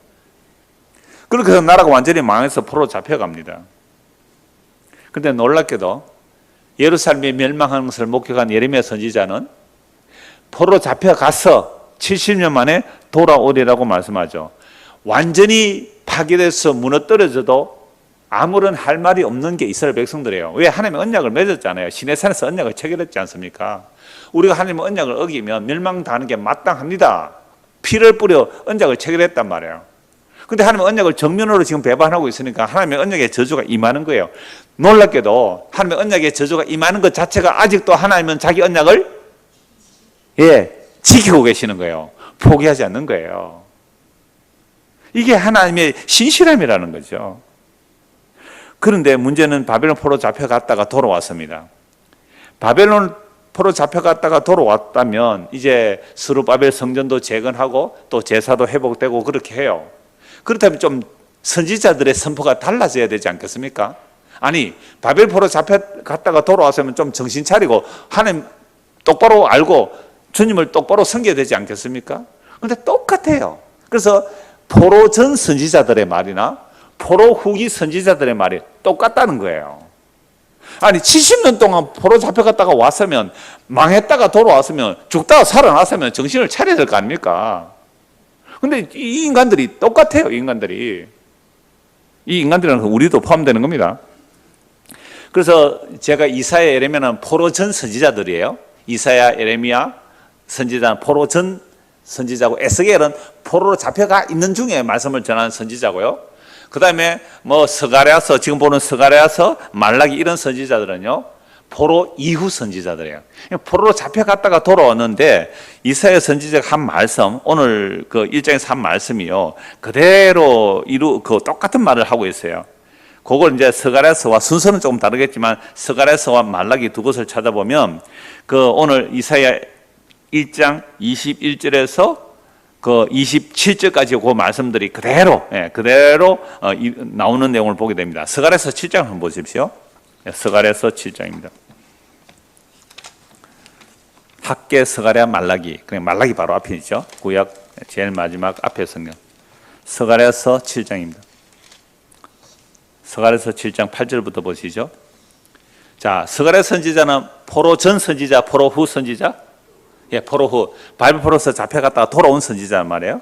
그렇게 해서 나라가 완전히 망해서 포로로 잡혀갑니다. 그런데 놀랍게도 예루살렘이 멸망하는 것을 목격한 예레미야 선지자는 포로로 잡혀가서 70년 만에 돌아오리라고 말씀하죠. 완전히 파괴돼서 무너뜨려져도 아무런 할 말이 없는 게 이스라엘 백성들이에요. 왜? 하나님의 언약을 맺었잖아요. 시내산에서 언약을 체결했지 않습니까? 우리가 하나님의 언약을 어기면 멸망당하는 게 마땅합니다. 피를 뿌려 언약을 체결했단 말이에요. 근데 하나님의 언약을 정면으로 지금 배반하고 있으니까 하나님의 언약의 저주가 임하는 거예요. 놀랍게도 하나님의 언약의 저주가 임하는 것 자체가 아직도 하나님은 자기 언약을 지키고 계시는 거예요. 포기하지 않는 거예요. 이게 하나님의 신실함이라는 거죠. 그런데 문제는 바벨론 포로 잡혀갔다가 돌아왔습니다. 바벨론 포로 잡혀갔다가 돌아왔다면 이제 스룹바벨 성전도 재건하고 또 제사도 회복되고 그렇게 해요. 그렇다면 좀 선지자들의 선포가 달라져야 되지 않겠습니까? 아니 바벨 포로 잡혀갔다가 돌아왔으면 좀 정신 차리고 하나님 똑바로 알고 주님을 똑바로 섬겨야 되지 않겠습니까? 그런데 똑같아요. 그래서 포로 전 선지자들의 말이나 포로 후기 선지자들의 말이 똑같다는 거예요. 아니 70년 동안 포로 잡혀갔다가 왔으면 망했다가 돌아왔으면 죽다가 살아났으면 정신을 차려야 될 거 아닙니까? 근데 이 인간들이 똑같아요. 이 인간들은 우리도 포함되는 겁니다. 그래서 제가 이사야 예레미야는 포로 전 선지자들이에요. 이사야 예레미야 선지자는 포로 전 선지자고 에스겔은 포로로 잡혀가 있는 중에 말씀을 전하는 선지자고요. 그 다음에 뭐 스가랴서 지금 보는 스가랴서 말라기 이런 선지자들은요 포로 이후 선지자들이에요. 포로로 잡혀갔다가 돌아왔는데 이사야 선지자가 한 말씀 오늘 그 1장에서 한 말씀이요 그대로 그 똑같은 말을 하고 있어요. 그걸 이제 스가랴서와 순서는 조금 다르겠지만 스가랴서와 말라기 두 곳을 찾아보면 그 오늘 이사야 1장 21절에서 그 27절까지 그 말씀들이 그대로 나오는 내용을 보게 됩니다. 스가랴서 7장 한번 보십시오. 스가랴서 7장입니다. 학개, 스가랴, 말라기. 그냥 말라기 바로 앞에 있죠. 구약 제일 마지막 앞에 성경. 스가랴서 7장입니다. 스가랴서 7장 8절부터 보시죠. 자, 스가랴 선지자는 포로 전 선지자, 포로 후 선지자? 예, 포로 후 바벨 포로서 잡혀갔다가 돌아온 선지자란 말이에요.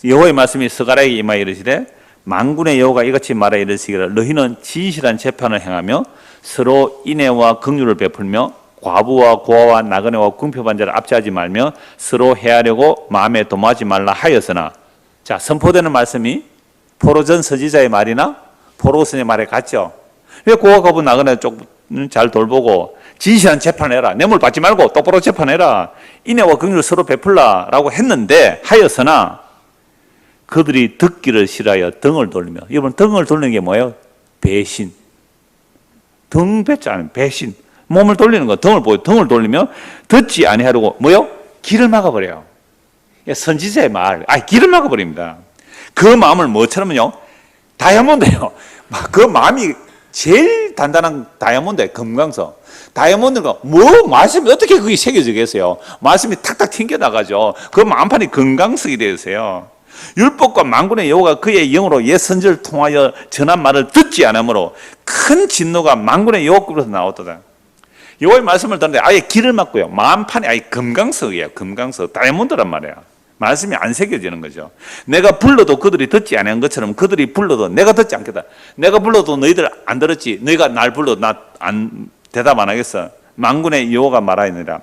여호와의 말씀이 스가랴에게 임하여 이르시되 만군의 여호와가 이같이 말하 이르시기를 너희는 진실한 재판을 행하며 서로 인애와 긍휼을 베풀며 과부와 고아와 나그네와 궁핍한 자를 압제하지 말며 서로 해하려고 마음에 도모하지 말라 하였으나, 자, 선포되는 말씀이 포로전 서지자의 말이나 포로선의 말에 같죠. 왜 고아 과부 나그네 쪽 잘 돌보고 진실한 재판해라, 뇌물 받지 말고 똑바로 재판해라, 인애와 긍휼을 서로 베풀라라고 했는데, 하였으나 그들이 듣기를 싫어하여 등을 돌리며, 여러분 등을 돌리는 게 뭐예요? 배신. 등 뱉잖아요. 배신. 몸을 돌리는 거, 등을 보여. 등을 돌리며 듣지 아니하려고 뭐요? 길을 막아버려요. 선지자의 말, 길을 막아버립니다. 그 마음을 뭐처럼요? 다이아몬드예요. 그 마음이 제일 단단한 다이아몬드예요. 금강석. 다이아몬드가 뭐 말씀이 어떻게 그게 새겨지겠어요? 말씀이 탁탁 튕겨나가죠. 그 마음판이 금강석이 되었어요. 율법과 만군의 여호와가 그의 영으로 옛 선지를 통하여 전한 말을 듣지 않으므로 큰 진노가 만군의 여호와께로서 나왔도다. 여호와의 말씀을 듣는데 아예 길을 막고요. 마음판이 아예 금강석이에요. 금강석, 다이아몬드란 말이야. 말씀이 안 새겨지는 거죠. 내가 불러도 그들이 듣지 않은 것처럼 그들이 불러도 내가 듣지 않겠다. 내가 불러도 너희들 안 들었지. 너희가 날 불러도 나 대답 안 하겠어. 만군의 여호와가 말하느니라.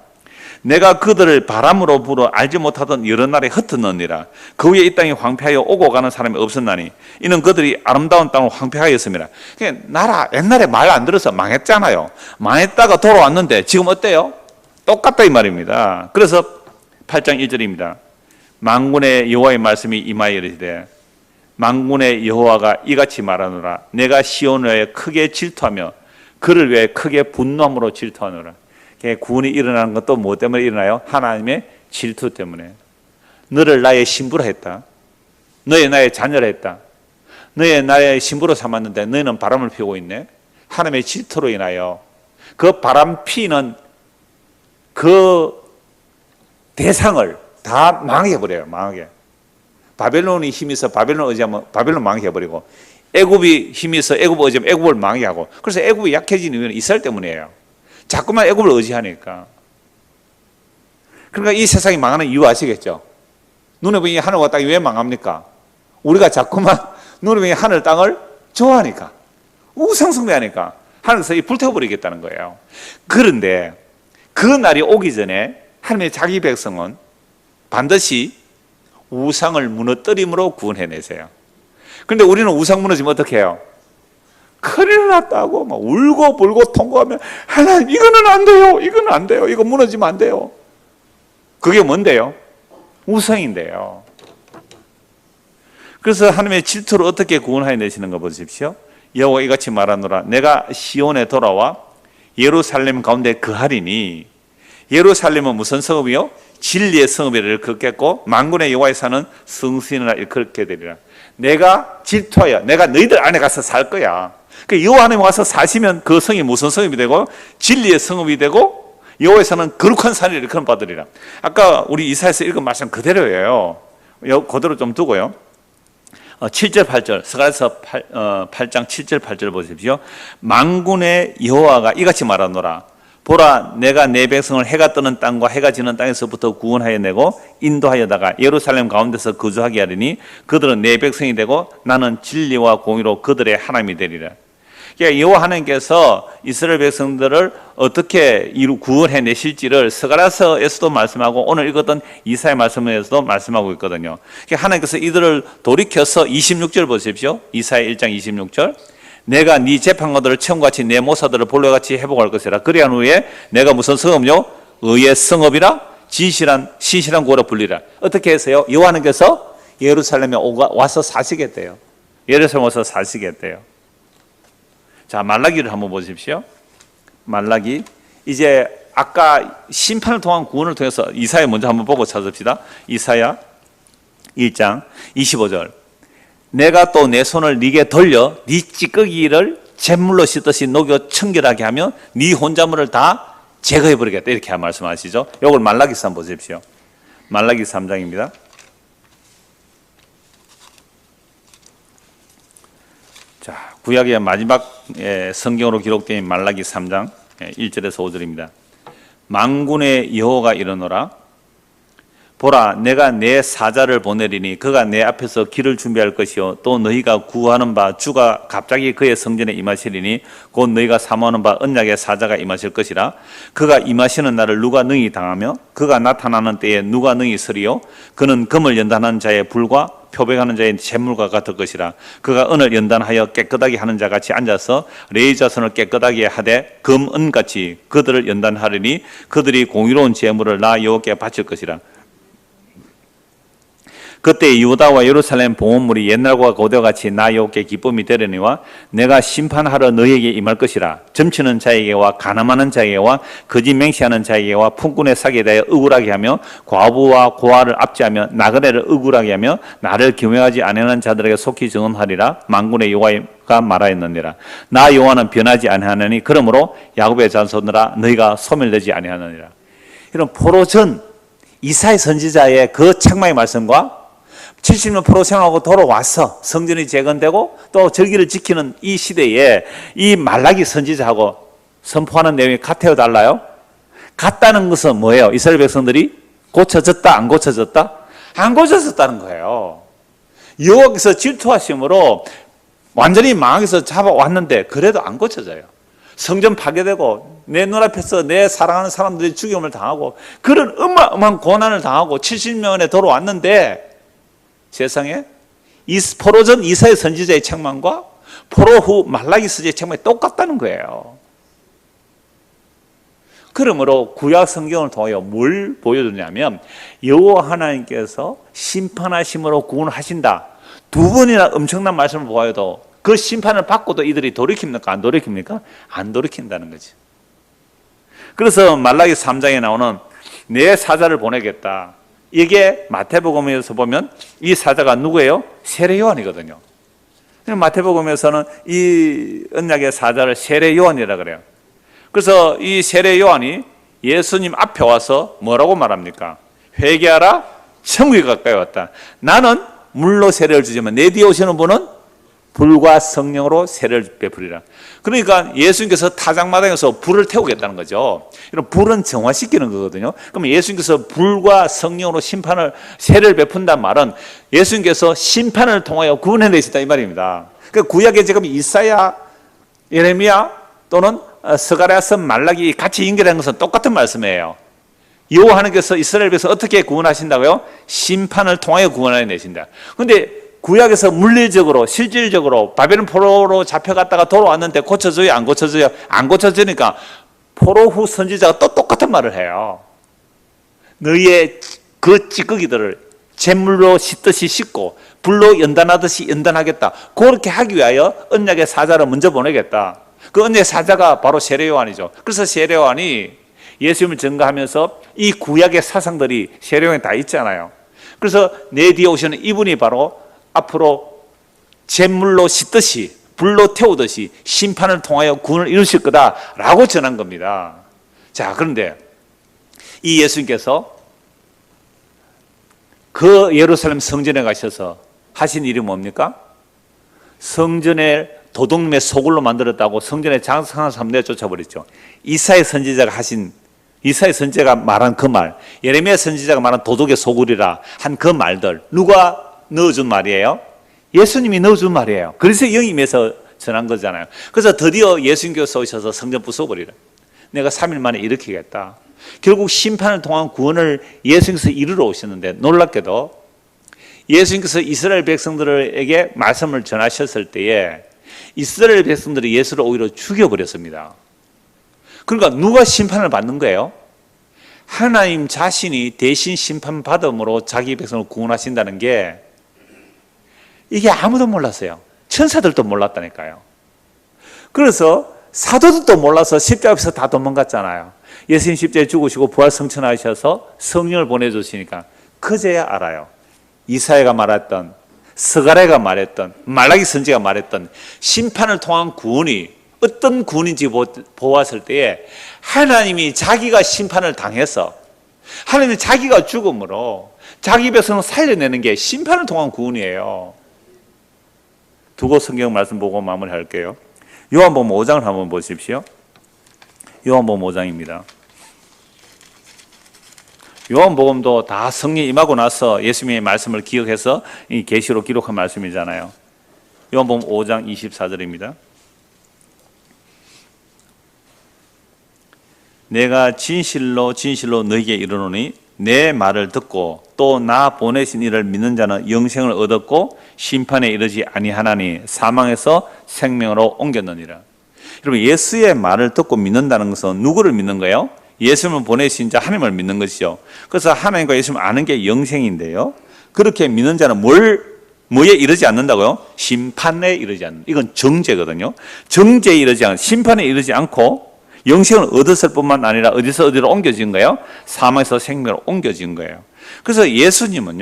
내가 그들을 바람으로 불어 알지 못하던 여러 날에 흩어넣으니라. 그 위에 이 땅이 황폐하여 오고 가는 사람이 없었나니 이는 그들이 아름다운 땅을 황폐하였습니다. 그냥 나라 옛날에 말 안 들어서 망했잖아요. 망했다가 돌아왔는데 지금 어때요? 똑같다 이 말입니다. 그래서 8장 1절입니다. 만군의 여호와의 말씀이 임하여 이르시되 만군의 여호와가 이같이 말하노라. 내가 시온을 크게 질투하며 그를 위해 크게 분노함으로 질투하노라. 구원이 일어나는 것도 뭐 때문에 일어나요? 하나님의 질투 때문에. 너를 나의 신부로 했다. 너의 나의 자녀로 했다. 너의 나의 신부로 삼았는데 너희는 바람을 피우고 있네. 하나님의 질투로 인하여 그 바람 피는 그 대상을 다 망해버려요. 망하게. 바벨론이 힘이 있어 바벨론 의지하면 바벨론 망해버리고, 애굽이 힘이 있어 애굽 의지하면 애굽을 망해하고. 그래서 애굽이 약해진 이유는 이스라엘 때문이에요. 자꾸만 애굽을 의지하니까. 그러니까 이 세상이 망하는 이유 아시겠죠? 눈에 보이는 하늘과 땅이 왜 망합니까? 우리가 자꾸만 눈에 보이는 하늘 땅을 좋아하니까, 우상숭배하니까 하늘에서 불태워버리겠다는 거예요. 그런데 그 날이 오기 전에 하나님의 자기 백성은 반드시 우상을 무너뜨림으로 구원해내세요. 그런데 우리는 우상 무너지면 어떻게 해요? 큰일 났다고 막 울고 불고 통곡하면 하나님 이거는 안 돼요. 이거는 안 돼요. 이거 무너지면 안 돼요. 그게 뭔데요? 우상인데요. 그래서 하나님의 질투를 어떻게 구원하여 내시는 거 보십시오. 여호와 이같이 말하노라. 내가 시온에 돌아와 예루살렘 가운데 거하리니. 예루살렘은 무슨 성읍이요? 진리의 성읍이라 걷겠고 만군의 여호와의 산은 성신이라 일컬게 되리라. 내가 질투하여 내가 너희들 안에 가서 살 거야. 그 여호와 하나님 와서 사시면 그 성이 무슨 성읍이 되고 진리의 성읍이 되고 여호와의 산은 거룩한 산이라 일컬음 받으리라. 아까 우리 이사야서 읽은 말씀 그대로예요. 그대로 좀 두고요. 7절 8절 스가랴서 8장 7절 8절 보십시오. 만군의 여호와가 이같이 말하노라. 보라, 내가 내 백성을 해가 뜨는 땅과 해가 지는 땅에서부터 구원하여 내고 인도하여다가 예루살렘 가운데서 거주하게 하리니 그들은 내 백성이 되고 나는 진리와 공의로 그들의 하나님이 되리라. 그러니까 여호와 하나님께서 이스라엘 백성들을 어떻게 구원해 내실지를 스가랴서에서도 말씀하고 오늘 읽었던 이사야 말씀에서도 말씀하고 있거든요. 그러니까 하나님께서 이들을 돌이켜서 26절 보십시오. 이사야 1장 26절. 내가 네 재판관들을 처음같이 내 모사들을 본래같이 회복할 것이라. 그리한 후에 내가 무슨 성읍요? 의의 성읍이라 진실한 신실한 구원을 불리라. 어떻게 해서요? 여호와 하나님께서 예루살렘에 와서 사시겠대요. 예루살렘 와서 사시겠대요. 자, 말라기를 한번 보십시오. 말라기. 이제 아까 심판을 통한 구원을 통해서 이사야 먼저 한번 보고 찾읍시다. 이사야 1장 25절. 내가 또 내 손을 네게 돌려 네 찌꺼기를 잿물로 씻듯이 녹여 청결하게 하며 네 혼자물을 다 제거해 버리겠다. 이렇게 말씀하시죠. 이걸 말라기서 한번 보십시오. 말라기 3장입니다. 자, 구약의 마지막 성경으로 기록된 말라기 3장 1절에서 5절입니다. 만군의 여호와가 이르노라. 보라, 내가 내 사자를 보내리니 그가 내 앞에서 길을 준비할 것이요 또 너희가 구하는 바 주가 갑자기 그의 성전에 임하시리니 곧 너희가 사모하는 바 언약의 사자가 임하실 것이라. 그가 임하시는 날을 누가 능히 당하며 그가 나타나는 때에 누가 능히 서리요. 그는 금을 연단하는 자의 불과 표백하는 자의 잿물과 같을 것이라. 그가 은을 연단하여 깨끗하게 하는 자 같이 앉아서 레위 자손을 깨끗하게 하되 금, 은같이 그들을 연단하리니 그들이 공의로운 제물을 나 여호와께 바칠 것이라. 그때 유다와 예루살렘 봉헌물이 옛날과 고대와 같이 나 여호와께 기쁨이 되려니와 내가 심판하러 너희에게 임할 것이라. 점치는 자에게와 간음하는 자에게와 거짓 맹세하는 자에게와 품꾼의 사기에 대하여 억울하게 하며 과부와 고아를 압제하며 나그네를 억울하게 하며 나를 경외하지 아니하는 자들에게 속히 증언하리라. 만군의 여호와가 말하였느니라. 나 여호와는 변하지 아니하느니 그러므로 야곱의 자손들아 너희가 소멸되지 아니하느니라. 이런 포로 전 이사야 선지자의 그 책망의 말씀과 70년 포로 생활하고 돌아와서 성전이 재건되고 또 절기를 지키는 이 시대에 이 말라기 선지자하고 선포하는 내용이 같아요, 달라요? 같다는 것은 뭐예요? 이스라엘 백성들이 고쳐졌다, 안 고쳐졌다? 안 고쳐졌다는 거예요. 여호와께서 질투하심으로 완전히 망하게서 잡아왔는데 그래도 안 고쳐져요. 성전 파괴되고 내 눈앞에서 내 사랑하는 사람들이 죽임을 당하고 그런 어마어마한 고난을 당하고 70년에 돌아왔는데 세상에 이 포로 전 이사야 선지자의 책망과 포로 후 말라기 선지자의 책망이 똑같다는 거예요. 그러므로 구약 성경을 통하여 뭘 보여주냐면 여호와 하나님께서 심판하심으로 구원하신다. 두 번이나 엄청난 말씀을 보아도 그 심판을 받고도 이들이 돌이킵니까? 안 돌이킵니까? 안 돌이킨다는 거지. 그래서 말라기 3장에 나오는 내 사자를 보내겠다. 이게 마태복음에서 보면 이 사자가 누구예요? 세례 요한이거든요. 마태복음에서는 이 언약의 사자를 세례 요한이라 그래요. 그래서 이 세례 요한이 예수님 앞에 와서 뭐라고 말합니까? 회개하라, 천국이 가까이 왔다. 나는 물로 세례를 주지만 내 뒤에 오시는 분은 불과 성령으로 세례를 베풀이라. 그러니까 예수님께서 타작마당에서 불을 태우겠다는 거죠. 이런 불은 정화시키는 거거든요. 그러면 예수님께서 불과 성령으로 세례를 베푼다는 말은 예수님께서 심판을 통하여 구원해 내시다 이 말입니다. 그러니까 구약에 지금 이사야, 예레미야 또는 스가랴서, 말라기 같이 연결한 것은 똑같은 말씀이에요. 여호와 하나님께서 이스라엘 백성 어떻게 구원하신다고요? 심판을 통하여 구원해 내신다. 그런데 구약에서 물리적으로 실질적으로 바벨론 포로로 잡혀갔다가 돌아왔는데 고쳐져요? 안 고쳐져요? 안 고쳐지니까 포로 후 선지자가 또 똑같은 말을 해요. 너희의 그 찌꺼기들을 잿물로 씻듯이 씻고 불로 연단하듯이 연단하겠다. 그렇게 하기 위하여 언약의 사자를 먼저 보내겠다. 그 언약의 사자가 바로 세례 요한이죠. 그래서 세례 요한이 예수님을 증거하면서 이 구약의 사상들이 세례 요한에 다 있잖아요. 그래서 내 뒤에 오시는 이분이 바로 앞으로 잿물로 씻듯이 불로 태우듯이 심판을 통하여 구원을 이루실 거다라고 전한 겁니다. 자, 그런데 이 예수님께서 그 예루살렘 성전에 가셔서 하신 일이 뭡니까? 성전에 도둑놈의 소굴로 만들었다고 성전에 장성한 사람 내쫓아버렸죠. 이사야 선지자가 말한 그 말, 예레미야 선지자가 말한 도둑의 소굴이라 한 그 말들 누가 넣어준 말이에요? 예수님이 넣어준 말이에요. 그래서 영임에서 전한 거잖아요. 그래서 드디어 예수님께서 오셔서 성전 부숴버리라. 내가 3일 만에 일으키겠다. 결국 심판을 통한 구원을 예수님께서 이루러 오셨는데 놀랍게도 예수님께서 이스라엘 백성들에게 말씀을 전하셨을 때에 이스라엘 백성들이 예수를 오히려 죽여버렸습니다. 그러니까 누가 심판을 받는 거예요? 하나님 자신이 대신 심판받음으로 자기 백성을 구원하신다는 게 이게 아무도 몰랐어요. 천사들도 몰랐다니까요. 그래서 사도들도 몰라서 십자가 앞에서 다 도망갔잖아요. 예수님 십자가에 죽으시고 부활 성천하셔서 성령을 보내주시니까 그제야 알아요. 이사야가 말했던, 스가랴가 말했던, 말라기 선지자가 말했던 심판을 통한 구원이 어떤 구원인지 보았을 때에 하나님이 자기가 심판을 당해서 하나님이 자기가 죽음으로 자기 백성을 살려내는 게 심판을 통한 구원이에요. 두고 성경 말씀 보고 마무리할게요. 요한복음 5장을 한번 보십시오. 요한복음 5장입니다. 요한복음도 다 성령 임하고 나서 예수님의 말씀을 기억해서 이 계시로 기록한 말씀이잖아요. 요한복음 5장 24절입니다. 내가 진실로 진실로 너희에게 이르노니 내 말을 듣고 또 나 보내신 이를 믿는 자는 영생을 얻었고 심판에 이르지 아니하나니 사망에서 생명으로 옮겼느니라. 여러분, 예수의 말을 듣고 믿는다는 것은 누구를 믿는 거예요? 예수님을 보내신 자 하나님을 믿는 것이죠. 그래서 하나님과 예수님을 아는 게 영생인데요, 그렇게 믿는 자는 뭐에 이르지 않는다고요? 심판에 이르지 않는, 이건 정죄거든요. 정죄에 이르지 않는, 심판에 이르지 않고 영생을 얻었을 뿐만 아니라 어디서 어디로 옮겨진 거예요? 사망에서 생명으로 옮겨진 거예요. 그래서 예수님은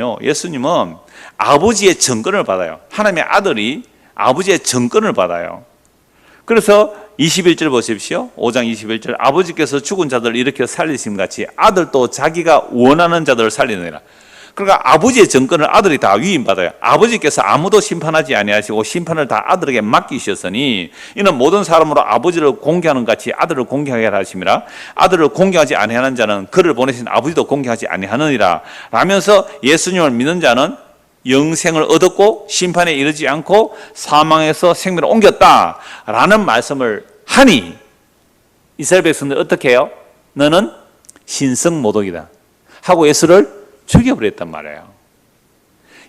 아버지의 정권을 받아요. 하나님의 아들이 아버지의 정권을 받아요. 그래서 21절 보십시오. 5장 21절. 아버지께서 죽은 자들을 일으켜 살리심 같이 아들도 자기가 원하는 자들을 살리느니라. 그러니까 아버지의 정권을 아들이 다 위임받아요. 아버지께서 아무도 심판하지 아니하시고 심판을 다 아들에게 맡기셨으니 이는 모든 사람으로 아버지를 공경하는 같이 아들을 공경하게 하심이라. 아들을 공경하지 아니하는 자는 그를 보내신 아버지도 공경하지 아니하느니라 라면서 예수님을 믿는 자는 영생을 얻었고 심판에 이르지 않고 사망에서 생명을 옮겼다라는 말씀을 하니 이스라엘 백성들 어떻게 해요? 너는 신성모독이다 하고 예수를 죽여버렸단 말이에요.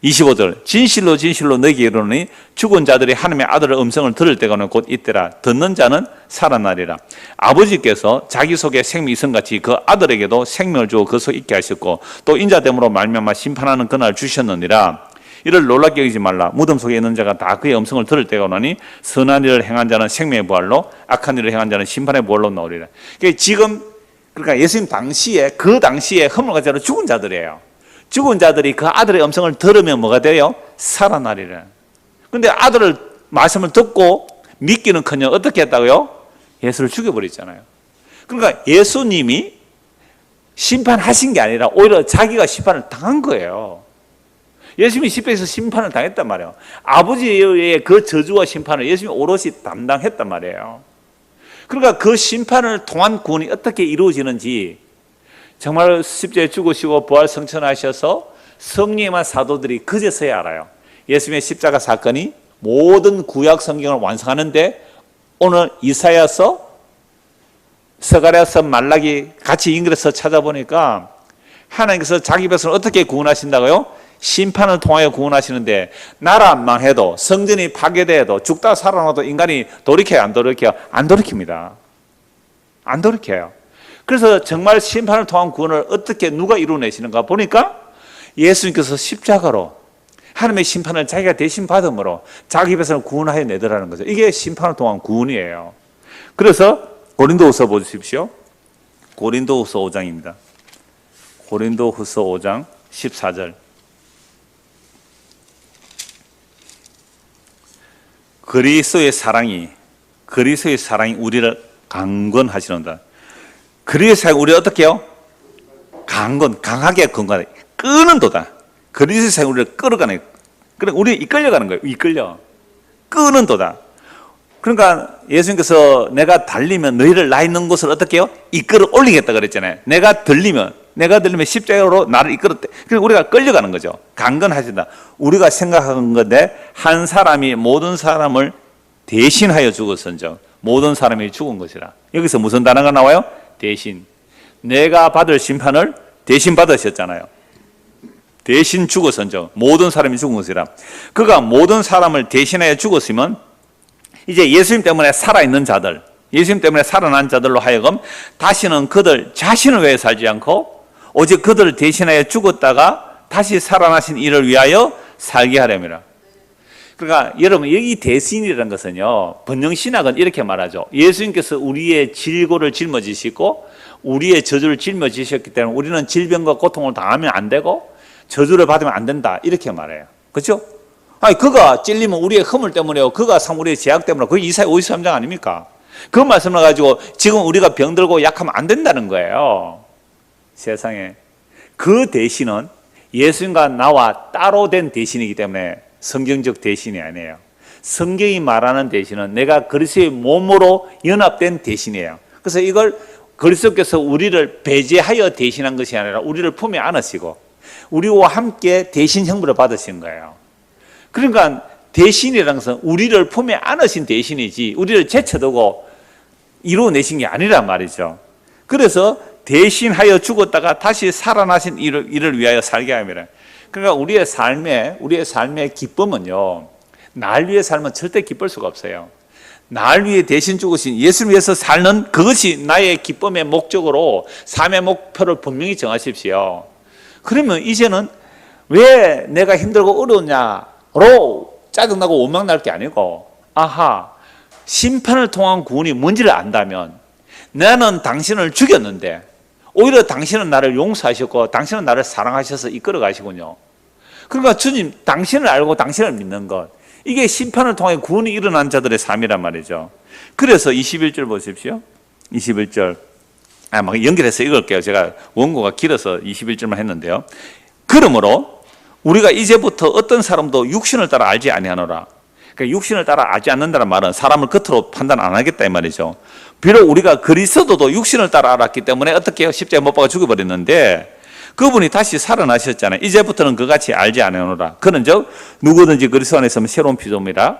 25절. 진실로 진실로 너희에게 이르노니 죽은 자들이 하나님의 아들의 음성을 들을 때가 곧 이때라. 듣는 자는 살아나리라. 아버지께서 자기 속에 생명이 있음같이 그 아들에게도 생명을 주어 그 속에 있게 하셨고 또 인자됨으로 말미암아 심판하는 그날 주셨느니라. 이를 놀랍게 여기지 말라. 무덤 속에 있는 자가 다 그의 음성을 들을 때가 오나니 선한 일을 행한 자는 생명의 부활로 악한 일을 행한 자는 심판의 부활로 나오리라. 그러니까 예수님 당시에 그 당시에 허물과 죄로 죽은 자들이에요. 죽은 자들이 그 아들의 음성을 들으면 뭐가 돼요? 살아나리라. 그런데 아들을 말씀을 듣고 믿기는커녕 어떻게 했다고요? 예수를 죽여버렸잖아요. 그러니까 예수님이 심판하신 게 아니라 오히려 자기가 심판을 당한 거예요. 예수님이 십자가에서 심판을 당했단 말이에요. 아버지의 그 저주와 심판을 예수님이 오롯이 담당했단 말이에요. 그러니까 그 심판을 통한 구원이 어떻게 이루어지는지 정말 십자가에 죽으시고 부활 성천하셔서 성령의 사도들이 그제서야 알아요. 예수님의 십자가 사건이 모든 구약 성경을 완성하는데 오늘 이사야서, 스가랴서, 말라기 같이 연결해서 찾아보니까 하나님께서 자기 백성을 어떻게 구원하신다고요? 심판을 통하여 구원하시는데 나라 망해도 성전이 파괴돼도 죽다 살아나도 인간이 돌이켜요? 안 돌이켜요? 안 돌이킵니다. 안 돌이켜요. 그래서 정말 심판을 통한 구원을 어떻게 누가 이루어내시는가 보니까 예수님께서 십자가로 하나님의 심판을 자기가 대신 받음으로 자기 백성을 구원하여 내더라는 거죠. 이게 심판을 통한 구원이에요. 그래서 고린도후서 보십시오. 고린도후서 5장입니다. 고린도후서 5장 14절. 그리스도의 사랑이 우리를 강건하시는다. 그리스도의 사랑이 우리를 어떻게 해요? 강하게 건강하게 끄는도다. 그리스도의 사랑이 우리를 끌어가는, 그러니까 우리 이끌려가는 거예요. 끄는도다. 그러니까 예수님께서 내가 달리면 너희를 나 있는 곳을 어떻게 해요? 이끌어 올리겠다 그랬잖아요. 내가 들리면 십자가로 나를 이끌었대. 그러니까 우리가 끌려가는 거죠. 강건하신다. 우리가 생각하는 건데 한 사람이 모든 사람을 대신하여 죽었은즉 모든 사람이 죽은 것이라. 여기서 무슨 단어가 나와요? 대신. 내가 받을 심판을 대신 받으셨잖아요. 대신 죽었은즉 모든 사람이 죽은 것이라. 그가 모든 사람을 대신하여 죽었으면 이제 예수님 때문에 살아있는 자들, 예수님 때문에 살아난 자들로 하여금 다시는 그들 자신을 위해 살지 않고 오직 그들을 대신하여 죽었다가 다시 살아나신 이를 위하여 살게 하려니라. 그러니까 여러분, 여기 대신이라는 것은요, 번영신학은 이렇게 말하죠. 예수님께서 우리의 질고를 짊어지시고 우리의 저주를 짊어지셨기 때문에 우리는 질병과 고통을 당하면 안 되고 저주를 받으면 안 된다, 이렇게 말해요. 그렇죠? 아니, 그가 찔리면 우리의 허물 때문에요. 그가 상 우리의 죄악 때문에. 그게 이사야 53장 아닙니까? 그 말씀을 가지고 지금 우리가 병들고 약하면 안 된다는 거예요. 세상에. 그 대신은 예수님과 나와 따로 된 대신이기 때문에 성경적 대신이 아니에요. 성경이 말하는 대신은 내가 그리스도의 몸으로 연합된 대신이에요. 그래서 이걸 그리스도께서 우리를 배제하여 대신한 것이 아니라 우리를 품에 안으시고 우리와 함께 대신 형벌을 받으신 거예요. 그러니까 대신이라는 것은 우리를 품에 안으신 대신이지 우리를 제쳐두고 이루어내신 게 아니란 말이죠. 그래서 대신하여 죽었다가 다시 살아나신 이를 위하여 살게 합니다. 그러니까 우리의 삶의 기쁨은요, 날 위해 살면 절대 기쁠 수가 없어요. 날 위해 대신 죽으신 예수를 위해서 사는 그것이 나의 기쁨의 목적으로 삶의 목표를 분명히 정하십시오. 그러면 이제는 왜 내가 힘들고 어려웠냐로 짜증나고 원망날 게 아니고, 아하, 심판을 통한 구원이 뭔지를 안다면 나는 당신을 죽였는데 오히려 당신은 나를 용서하셨고 당신은 나를 사랑하셔서 이끌어 가시군요. 그러니까 주님, 당신을 알고 당신을 믿는 것, 이게 심판을 통해 구원이 일어난 자들의 삶이란 말이죠. 그래서 21절 보십시오. 21절. 막 연결해서 읽을게요. 제가 원고가 길어서 21절만 했는데요. 그러므로 우리가 이제부터 어떤 사람도 육신을 따라 알지 아니하노라. 그러니까 육신을 따라 알지 않는다는 말은 사람을 겉으로 판단 안 하겠다 이 말이죠. 비록 우리가 그리스도도 육신을 따라 알았기 때문에 어떻게 해요? 십자가에 못 박아 죽여버렸는데 그분이 다시 살아나셨잖아요. 이제부터는 그같이 알지 아니하노라. 그런즉 누구든지 그리스도 안에 있으면 새로운 피조물이라.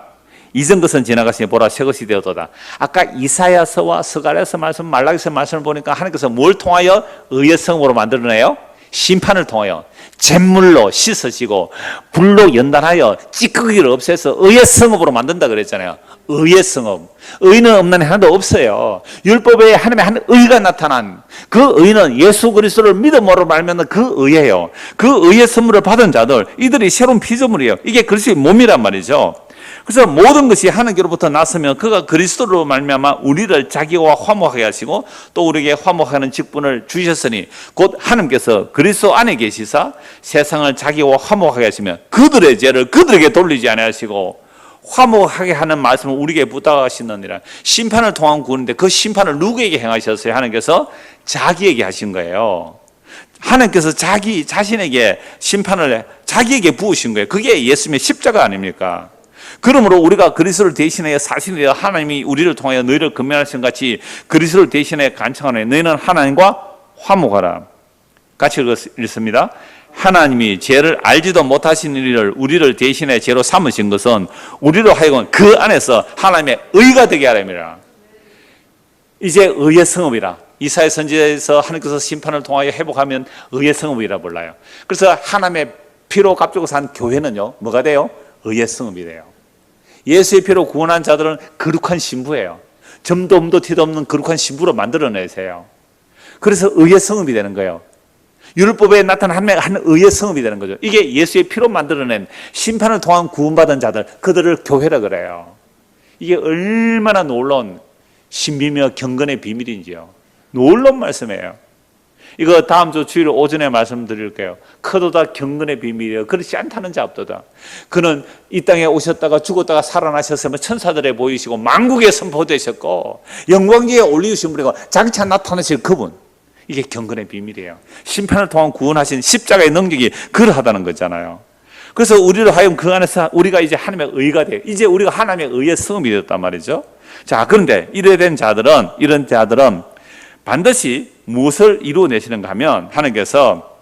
이전 것은 지나갔으니 보라 새 것이 되었도다. 아까 이사야서와 스가랴서 말씀, 말라기서 말씀을 보니까 하나님께서 뭘 통하여 의의 성으로 만들어내요? 심판을 통하여 잿물로 씻으시고 불로 연단하여 찌꺼기를 없애서 의의 성읍으로 만든다 그랬잖아요. 의의 성읍. 의는 없는 하나도 없어요. 율법에 하나님의 한 의가 나타난 그 의는 예수 그리스도를 믿음으로 말하면 그 의예요. 그 의의 선물을 받은 자들, 이들이 새로운 피조물이에요. 이게 그리스도의 몸이란 말이죠. 그래서 모든 것이 하나님께로부터 났으면 그가 그리스도로 말미암아 우리를 자기와 화목하게 하시고 또 우리에게 화목하는 직분을 주셨으니 곧 하나님께서 그리스도 안에 계시사 세상을 자기와 화목하게 하시면 그들의 죄를 그들에게 돌리지 아니하시고 화목하게 하는 말씀을 우리에게 부탁하시느니라. 심판을 통한 구원인데 그 심판을 누구에게 행하셨어요? 하나님께서 자기에게 하신 거예요. 하나님께서 자기 자신에게 심판을 자기에게 부으신 거예요. 그게 예수님의 십자가 아닙니까? 그러므로 우리가 그리스도를 대신하여 사실이여 하나님이 우리를 통하여 너희를 건면하신 같이 그리스도를 대신하여 간청하노니 너희는 하나님과 화목하라. 같이 읽습니다. 하나님이 죄를 알지도 못하신 일을 우리를 대신해 죄로 삼으신 것은 우리로 하여금 그 안에서 하나님의 의가 되게 하랍니다. 이제 의의 성읍이라. 이사야 선지자에서 하나님께서 심판을 통하여 회복하면 의의 성읍이라 불러요. 그래서 하나님의 피로 값주고 산 교회는요, 뭐가 돼요? 의의 성읍이 돼요. 예수의 피로 구원한 자들은 거룩한 신부예요. 점도 엄도 티도 없는 거룩한 신부로 만들어내세요. 그래서 의의 성읍이 되는 거예요. 율법에 나타난 한 의의 성읍이 되는 거죠. 이게 예수의 피로 만들어낸 심판을 통한 구원받은 자들, 그들을 교회라 그래요. 이게 얼마나 놀라운 신비며 경건의 비밀인지요. 놀라운 말씀이에요. 이거 다음 주 주일 오전에 말씀드릴게요. 크도다 경건의 비밀이에요. 그렇지 않다는 자 없도다. 그는 이 땅에 오셨다가 죽었다가 살아나셨으면 천사들에 보이시고 만국에 선포되셨고 영광지에 올리우신 분이고 장차 나타나실 그분. 이게 경건의 비밀이에요. 심판을 통한 구원하신 십자가의 능력이 그러하다는 거잖아요. 그래서 우리를 하여금 그 안에서 우리가 이제 하나님의 의가 돼요. 이제 우리가 하나님의 의의 성음이 되었단 말이죠. 자, 그런데 이런 자들은 반드시 무엇을 이루어내시는가 하면 하나님께서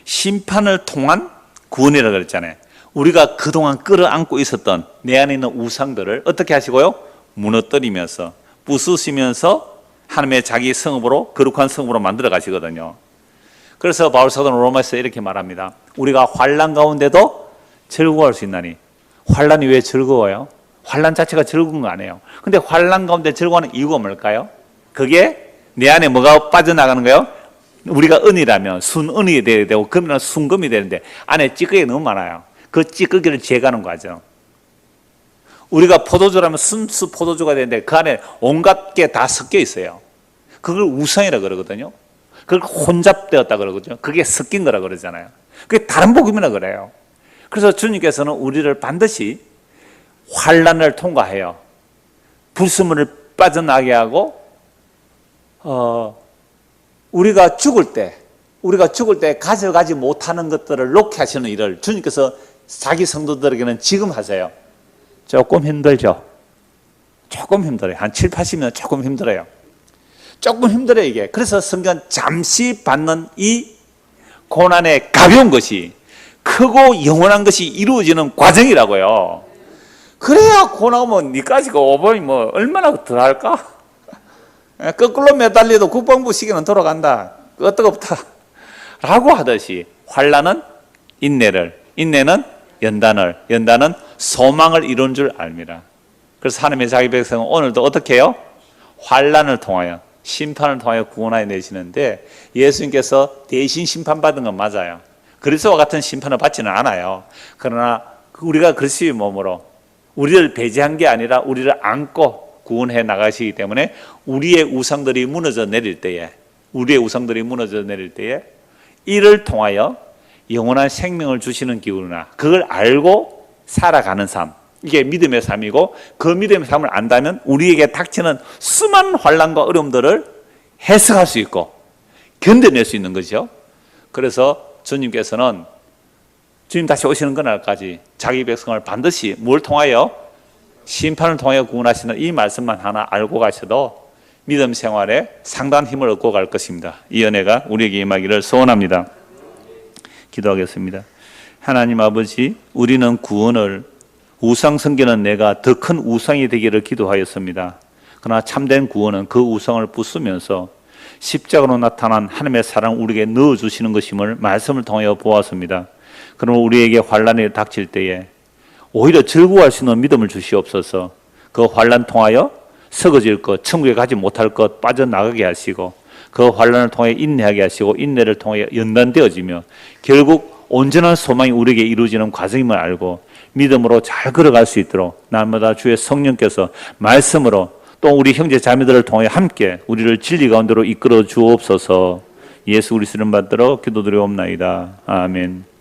심판을 통한 구원이라고 그랬잖아요. 우리가 그동안 끌어안고 있었던 내 안에 있는 우상들을 어떻게 하시고요? 무너뜨리면서 부수시면서 하나님의 자기 성읍으로 거룩한 성읍으로 만들어 가시거든요. 그래서 바울 사도는 로마서에 이렇게 말합니다. 우리가 환난 가운데도 즐거워할 수 있나니. 환난이 왜 즐거워요? 환난 자체가 즐거운 거 아니에요. 근데 환난 가운데 즐거워하는 이유가 뭘까요? 그게 내 안에 뭐가 빠져나가는 거예요? 우리가 은이라면 순은이 돼야 되고 금이라면 순금이 되는데 안에 찌꺼기가 너무 많아요. 그 찌꺼기를 제거하는 과정. 우리가 포도주라면 순수 포도주가 되는데 그 안에 온갖 게 다 섞여 있어요. 그걸 우상이라 그러거든요. 그걸 혼잡되었다 그러거든요. 그게 섞인 거라 그러잖아요. 그게 다른 복음이라 그래요. 그래서 주님께서는 우리를 반드시 환난을 통과해요. 불순물을 빠져나게 하고 우리가 죽을 때 가져가지 못하는 것들을 놓게 하시는 일을 주님께서 자기 성도들에게는 지금 하세요. 조금 힘들죠. 조금 힘들어요. 한 7, 80년 조금 힘들어요. 조금 힘들어요, 이게. 그래서 성경 잠시 받는 이 고난의 가벼운 것이 크고 영원한 것이 이루어지는 과정이라고요. 그래야 고난 오면 니까지가 오버이 뭐 얼마나 더 할까? 거꾸로 매달려도 국방부 시계는 돌아간다. 끄떡없다. 라고 하듯이 환난은 인내를, 인내는 연단을, 연단은 소망을 이룬 줄 압니다. 그래서 하나님의 자기 백성은 오늘도 어떻게 해요? 환난을 통하여, 심판을 통하여 구원하여 내시는데 예수님께서 대신 심판받은 건 맞아요. 그리스도와 같은 심판을 받지는 않아요. 그러나 우리가 그리스도의 몸으로 우리를 배제한 게 아니라 우리를 안고 구원해 나가시기 때문에 우리의 우상들이 무너져 내릴 때에 이를 통하여 영원한 생명을 주시는 기운이나 그걸 알고 살아가는 삶, 이게 믿음의 삶이고 그 믿음의 삶을 안다면 우리에게 닥치는 수많은 환난과 어려움들을 해석할 수 있고 견뎌낼 수 있는 거죠. 그래서 주님께서는 주님 다시 오시는 그날까지 자기 백성을 반드시 뭘 통하여? 심판을 통하여 구원하시는 이 말씀만 하나 알고 가셔도 믿음 생활에 상당한 힘을 얻고 갈 것입니다. 이 은혜가 우리에게 임하기를 소원합니다. 기도하겠습니다. 하나님 아버지, 우리는 구원을 우상 섬기는 내가 더 큰 우상이 되기를 기도하였습니다. 그러나 참된 구원은 그 우상을 부수면서 십자가로 나타난 하나님의 사랑을 우리에게 넣어주시는 것임을 말씀을 통하여 보았습니다. 그러면 우리에게 환난이 닥칠 때에 오히려 즐거워할 수 있는 믿음을 주시옵소서. 그 환난 통하여 썩어질 것, 천국에 가지 못할 것 빠져나가게 하시고 그 환난을 통해 인내하게 하시고 인내를 통해 연단되어지며 결국 온전한 소망이 우리에게 이루어지는 과정임을 알고 믿음으로 잘 걸어갈 수 있도록 날마다 주의 성령께서 말씀으로 또 우리 형제 자매들을 통해 함께 우리를 진리 가운데로 이끌어 주옵소서. 예수 그리스도를 받들어 기도드리옵나이다. 아멘.